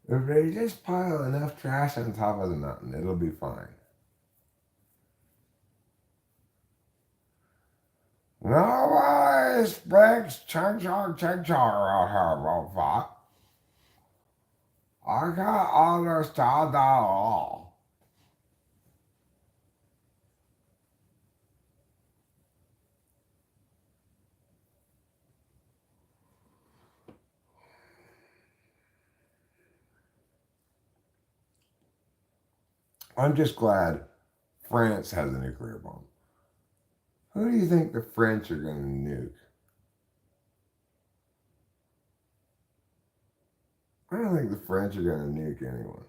If they just pile enough trash on top of the mountain, it'll be fine. Nobody speaks ching chong around here, robot. I can't understand that at all. I'm just glad France has a nuclear bomb. Who do you think the French are going to nuke? I don't think the French are going to nuke anyone.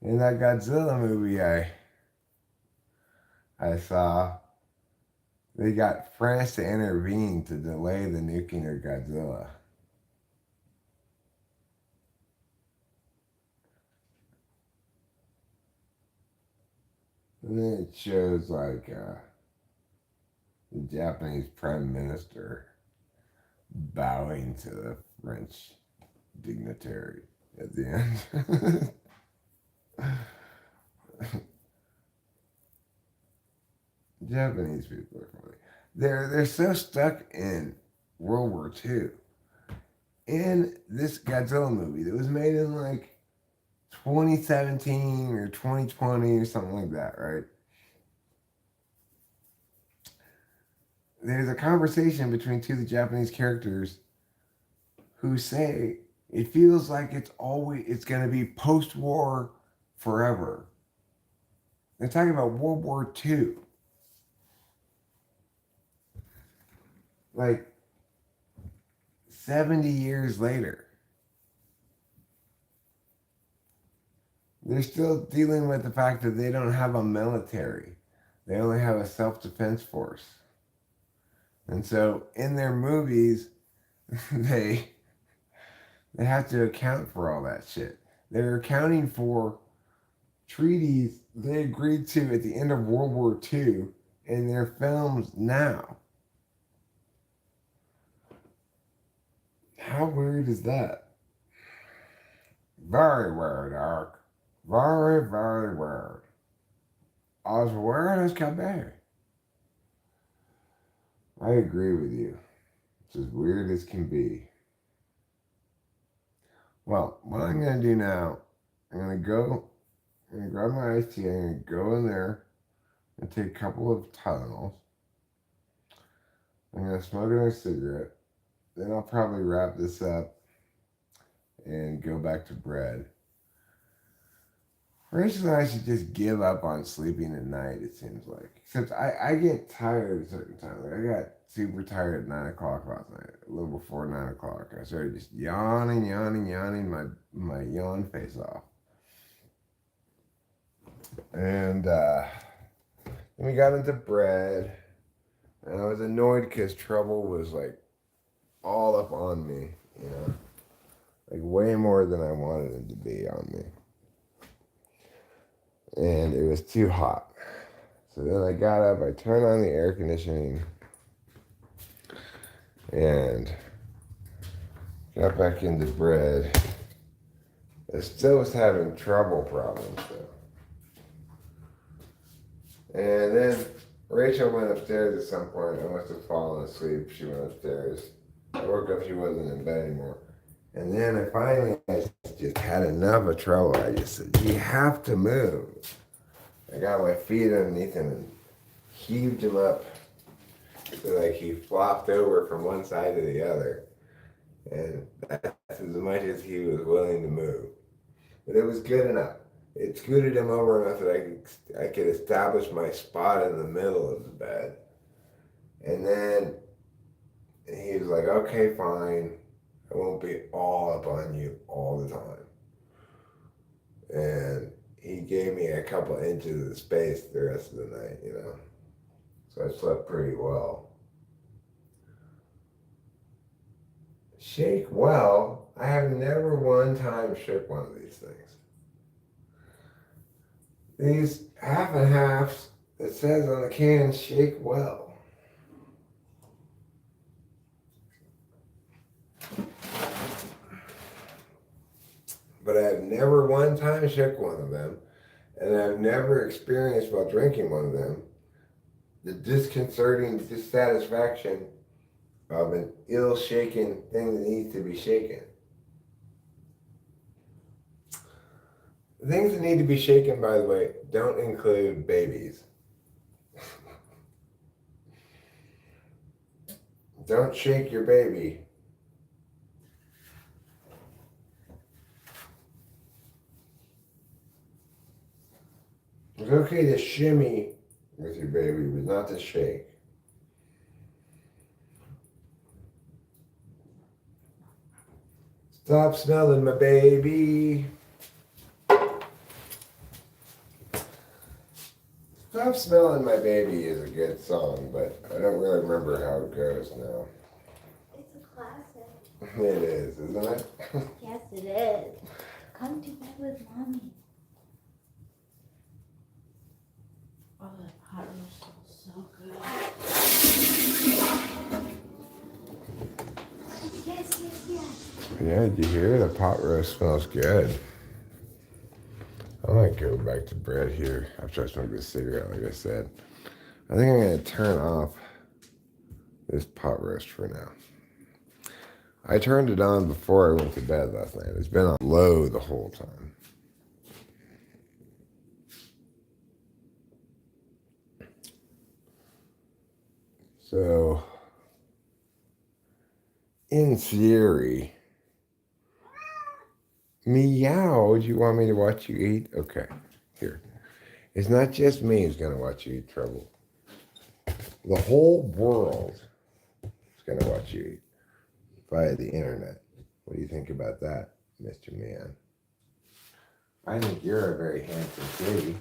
In that Godzilla movie I saw, they got France to intervene to delay the nuking of Godzilla. And then it shows like the Japanese prime minister bowing to the French dignitary at the end. Japanese people are funny. They're so stuck in World War II. In this Godzilla movie that was made in like 2017 or 2020 or something like that, right? There's a conversation between two of the Japanese characters who say it feels like it's going to be post-war forever. They're talking about World War II. Like 70 years later. They're still dealing with the fact that they don't have a military. They only have a self-defense force. And so in their movies, they have to account for all that shit. They're accounting for treaties they agreed to at the end of World War II in their films now. How weird is that? Very weird, Eric. Very, very weird. As weird as can be. I agree with you. It's as weird as can be. Well, what I'm going to do now, I'm going to grab my iced tea, I'm going to go in there and take a couple of Tylenols. I'm going to smoke another cigarette. Then I'll probably wrap this up and go back to bread. Rachel and I should just give up on sleeping at night, it seems like. Except I get tired at a certain time. Like I got super tired at 9 o'clock last night, a little before 9 o'clock. I started just yawning my yawn face off. And then we got into bread. And I was annoyed because trouble was like all up on me, you know? Like way more than I wanted it to be on me. And it was too hot. So then I got up, I turned on the air conditioning, and got back into bread. I still was having trouble problems though. And then Rachel went upstairs at some point. I must have fallen asleep. She went upstairs. I woke up, she wasn't in bed anymore. And then I just had enough of trouble. I just said, you have to move. I got my feet underneath him and heaved him up so like he flopped over from one side to the other. And that's as much as he was willing to move. But it was good enough. It scooted him over enough that I could establish my spot in the middle of the bed. And then he was like, okay, fine. I won't be all up on you all the time. And he gave me a couple inches of space the rest of the night, you know. So I slept pretty well. Shake well? I have never one time shook one of these things. These half and halves, it says on the can, shake well. But I've never one time shook one of them, and I've never experienced while drinking one of them the disconcerting dissatisfaction of an ill-shaken thing that needs to be shaken. Things that need to be shaken, by the way, don't include babies. Don't shake your baby. It's okay to shimmy with your baby, but not to shake. Stop smelling my baby. Stop Smelling My Baby is a good song, but I don't really remember how it goes now. It's a classic. It is, isn't it? Yes, it is. Come to bed with mommy. Oh, that pot roast smells so good. Yes, yes, yes. Yeah, did you hear? The pot roast smells good. I might go back to bread here after I smoke this cigarette, like I said. I think I'm going to turn off this pot roast for now. I turned it on before I went to bed last night. It's been on low the whole time. So, in theory, meow, do you want me to watch you eat? Okay, here. It's not just me who's going to watch you eat, Trouble. The whole world is going to watch you eat via the internet. What do you think about that, Mr. Man? I think you're a very handsome kitty.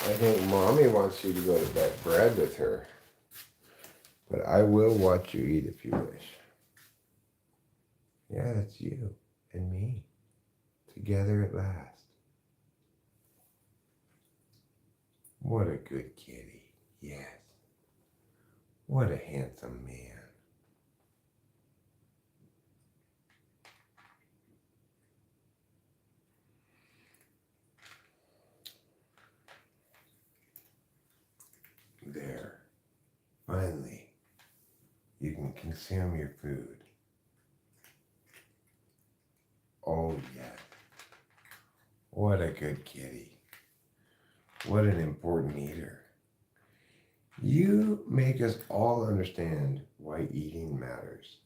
I think Mommy wants you to go to bed with her. But I will watch you eat if you wish. Yeah, that's you and me. Together at last. What a good kitty. Yes. What a handsome man. There. Finally, you can consume your food. Oh, yeah. What a good kitty. What an important eater. You make us all understand why eating matters.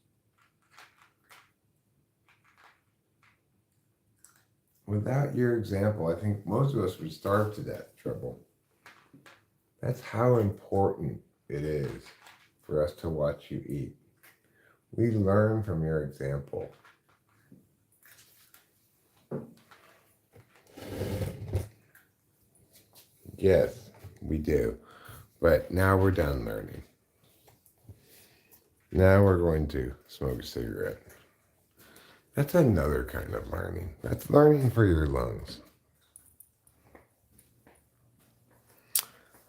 Without your example, I think most of us would starve to death, Trouble. That's how important it is for us to watch you eat. We learn from your example. Yes, we do. But now we're done learning. Now we're going to smoke a cigarette. That's another kind of learning. That's learning for your lungs.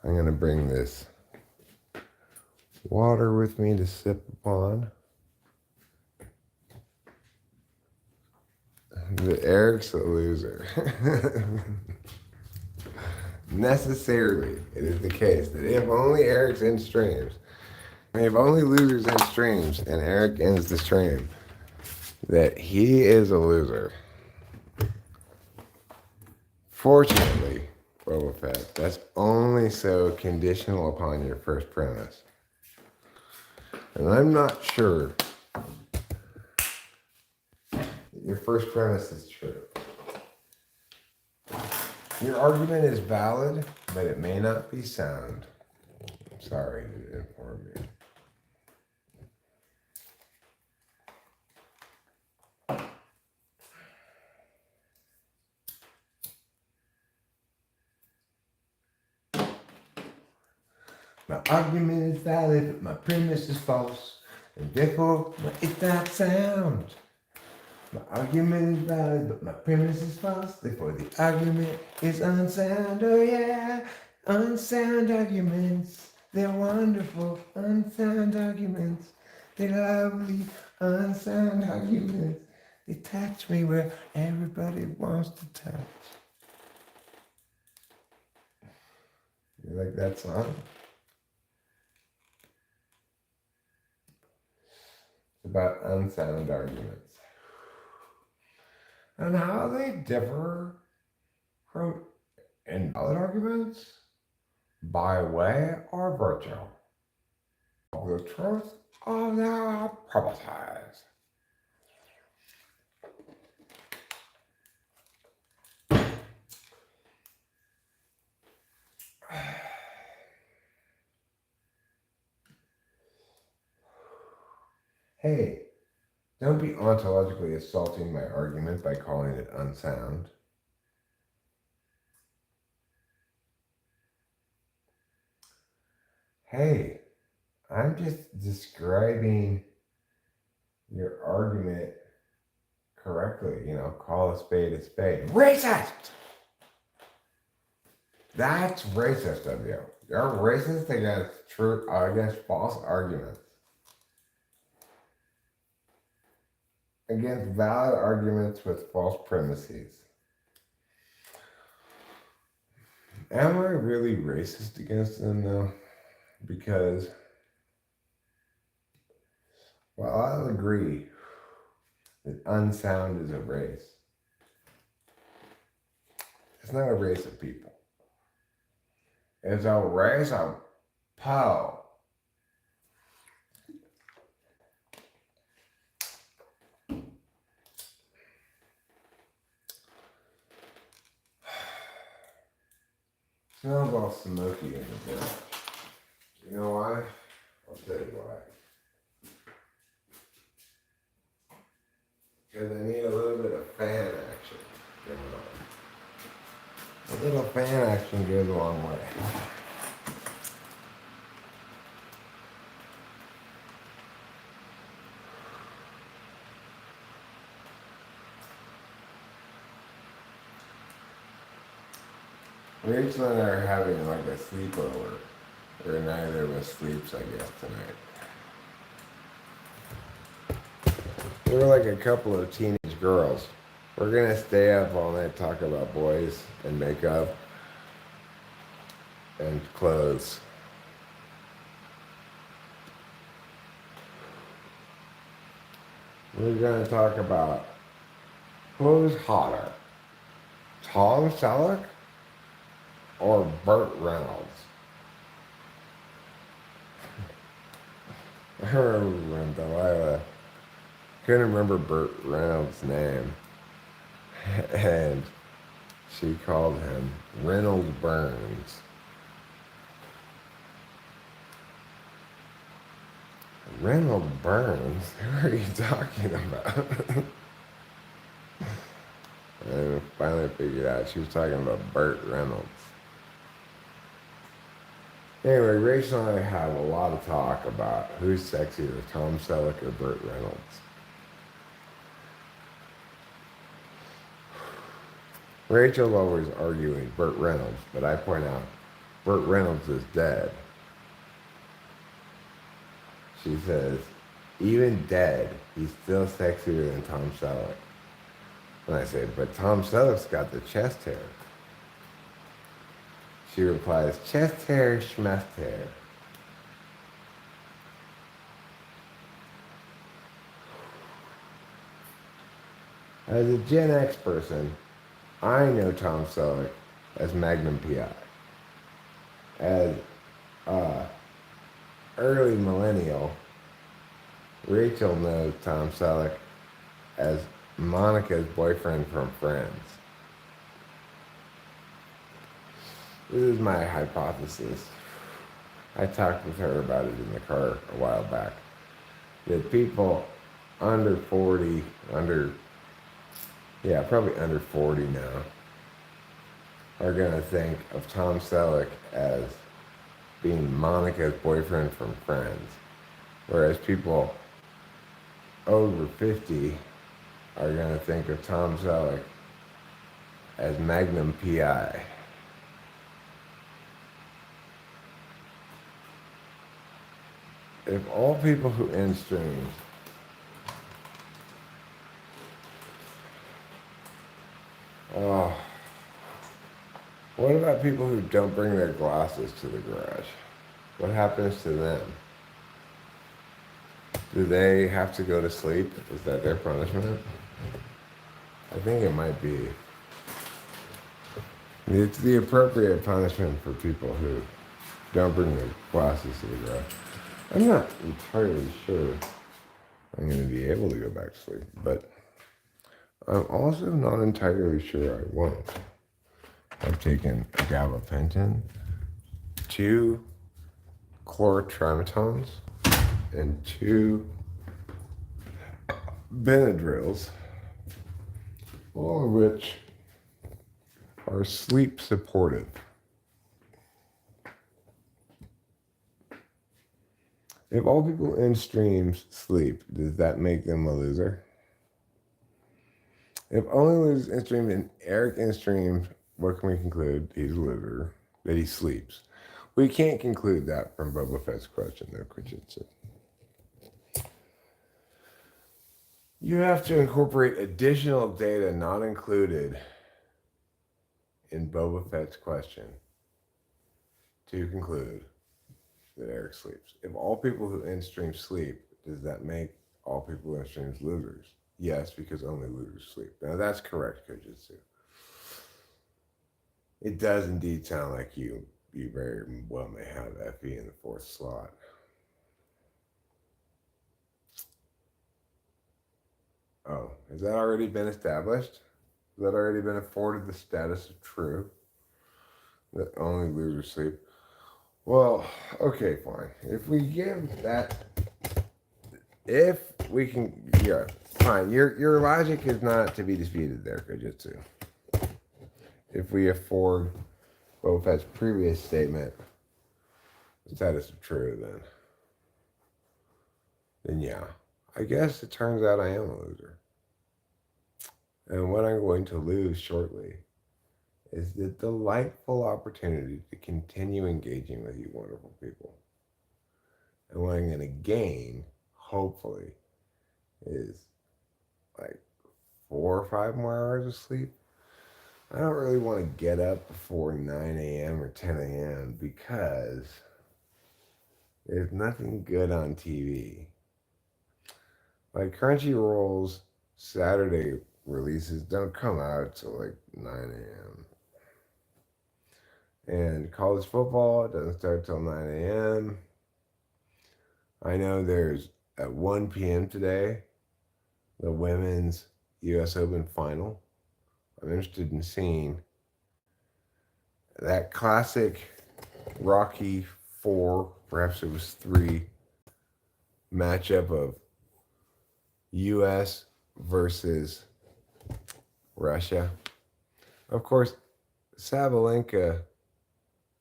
I'm going to bring this water with me to sip upon. Eric's a loser. Necessarily, it is the case that if only Eric's in streams, if only losers in streams, and Eric ends the stream, that he is a loser. Fortunately, Boba Fett, that's only so conditional upon your first premise. And I'm not sure that your first premise is true. Your argument is valid, but it may not be sound. Sorry to inform you. My argument is valid, but my premise is false, and therefore it's not sound. My argument is valid, but my premise is false, therefore the argument is unsound. Oh yeah, unsound arguments, they're wonderful, unsound arguments, they're lovely, unsound arguments. They touch me where everybody wants to touch. You like that song? About unsound arguments and how they differ from invalid arguments by way or virtue of the truth of their properties. Hey, don't be ontologically assaulting my argument by calling it unsound. Hey, I'm just describing your argument correctly. Call a spade a spade. Racist! That's racist of you. You're racist against false arguments. Against valid arguments with false premises. Am I really racist against them though? Because, well, I'll agree that unsound is a race. It's not a race of people. It's a race of Poe. Smells all smoky in the garage. You know why? I'll tell you why. Because I need a little bit of fan action going on. A little fan action goes a long way. Rachel and I are having like a sleepover, where neither of us sleeps, I guess, tonight. We're like a couple of teenage girls. We're gonna stay up all night, talk about boys and makeup and clothes. We're gonna talk about who's hotter, Tom Selleck or Burt Reynolds. I remember when Delilah couldn't remember Burt Reynolds' name, and she called him Reynolds Burns. Reynolds Burns? Who are you talking about? And I finally figured out she was talking about Burt Reynolds. Anyway, Rachel and I have a lot of talk about who's sexier, Tom Selleck or Burt Reynolds. Rachel's always arguing Burt Reynolds, but I point out Burt Reynolds is dead. She says, even dead, he's still sexier than Tom Selleck. And I say, but Tom Selleck's got the chest hair. She replies, chest hair, schmest hair. As a Gen X person, I know Tom Selleck as Magnum PI. As early millennial, Rachel knows Tom Selleck as Monica's boyfriend from Friends. This is my hypothesis. I talked with her about it in the car a while back. That people under 40, probably under 40 now, are gonna think of Tom Selleck as being Monica's boyfriend from Friends. Whereas people over 50 are gonna think of Tom Selleck as Magnum PI. If all people who end streams what about people who don't bring their glasses to the garage? What happens to them? Do they have to go to sleep? Is that their punishment? I think it might be. It's the appropriate punishment for people who don't bring their glasses to the garage. I'm not entirely sure I'm going to be able to go back to sleep, but I'm also not entirely sure I won't. I've taken a gabapentin, 2 chlorotrimetons, and 2 Benadryls, all of which are sleep supportive. If all people in streams sleep, does that make them a loser? If only losers in stream and Eric in stream, what can we conclude? He's a loser, that he sleeps. We can't conclude that from Boba Fett's question, though, Kujitsu. You have to incorporate additional data not included in Boba Fett's question to conclude that Eric sleeps. If all people who in stream sleep, does that make all people who in streams losers? Yes, because only losers sleep. Now that's correct, Kojitsu. It does indeed sound like you very well may have FE in the fourth slot. Oh, has that already been established? Has that already been afforded the status of true? That only losers sleep? Well, okay, fine. If we give that, if we can, yeah, fine. Your logic is not to be disputed there, Kojitsu. If we afford Boba Fett's previous statement the status of true, then yeah. I guess it turns out I am a loser. And what I'm going to lose shortly is the delightful opportunity to continue engaging with you wonderful people. And what I'm going to gain, hopefully, is like 4 or 5 more hours of sleep. I don't really want to get up before 9 a.m. or 10 a.m. because there's nothing good on TV. Like Crunchyroll's Saturday releases don't come out till like 9 a.m. And college football doesn't start till 9 a.m. I know there's at 1 p.m. today, the women's U.S. Open final. I'm interested in seeing that classic Rocky 4, perhaps it was 3, matchup of U.S. versus Russia. Of course, Sabalenka,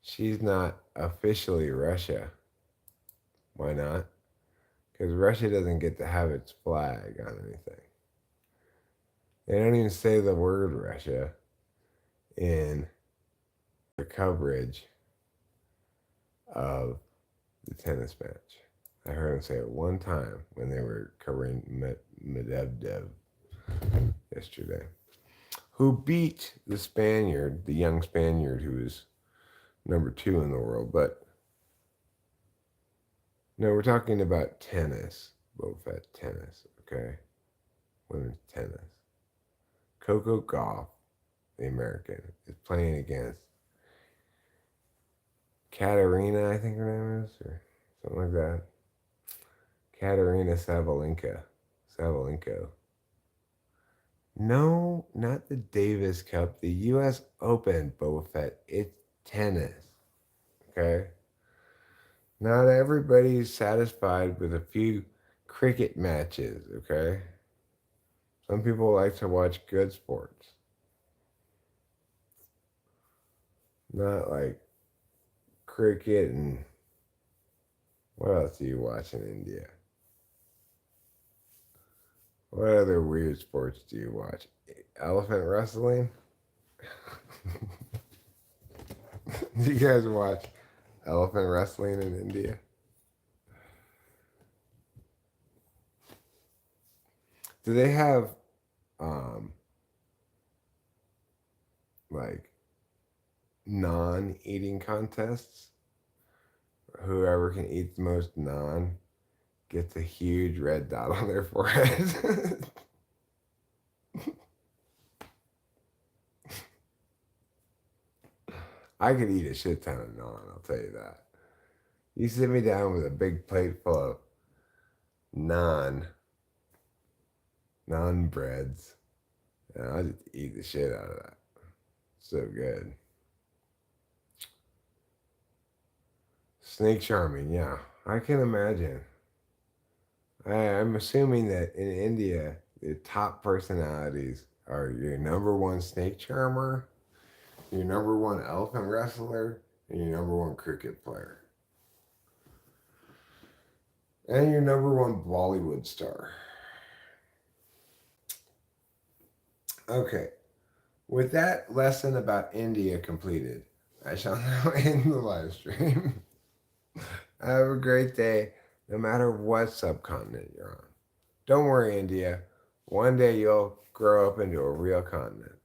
she's not officially Russia. Why not? Because Russia doesn't get to have its flag on anything. They don't even say the word Russia in the coverage of the tennis match. I heard them say it one time when they were covering Medvedev yesterday, who beat the Spaniard, the young Spaniard who was number 2 in the world. But no, we're talking about tennis, Boba Fett tennis, okay? Women's tennis. Coco Gauff, the American, is playing against Katerina, I think her name is, or something like that. Katerina Sabalenko. No, not the Davis Cup, the U.S. Open, Boba Fett. It's tennis, okay? Not everybody's satisfied with a few cricket matches, okay? Some people like to watch good sports. Not like cricket and what else do you watch in India? What other weird sports do you watch? Elephant wrestling? Do you guys watch elephant wrestling in India? Do they have like non-eating contests? Whoever can eat the most non gets a huge red dot on their forehead. I could eat a shit ton of naan, I'll tell you that. You sit me down with a big plate full of naan breads, and I'll just eat the shit out of that. So good. Snake charming, yeah. I can imagine. I'm assuming that in India, your top personalities are your number one snake charmer, your number one elephant wrestler, and your number one cricket player. And your number one Bollywood star. Okay, with that lesson about India completed, I shall now end the live stream. Have a great day, no matter what subcontinent you're on. Don't worry, India. One day you'll grow up into a real continent.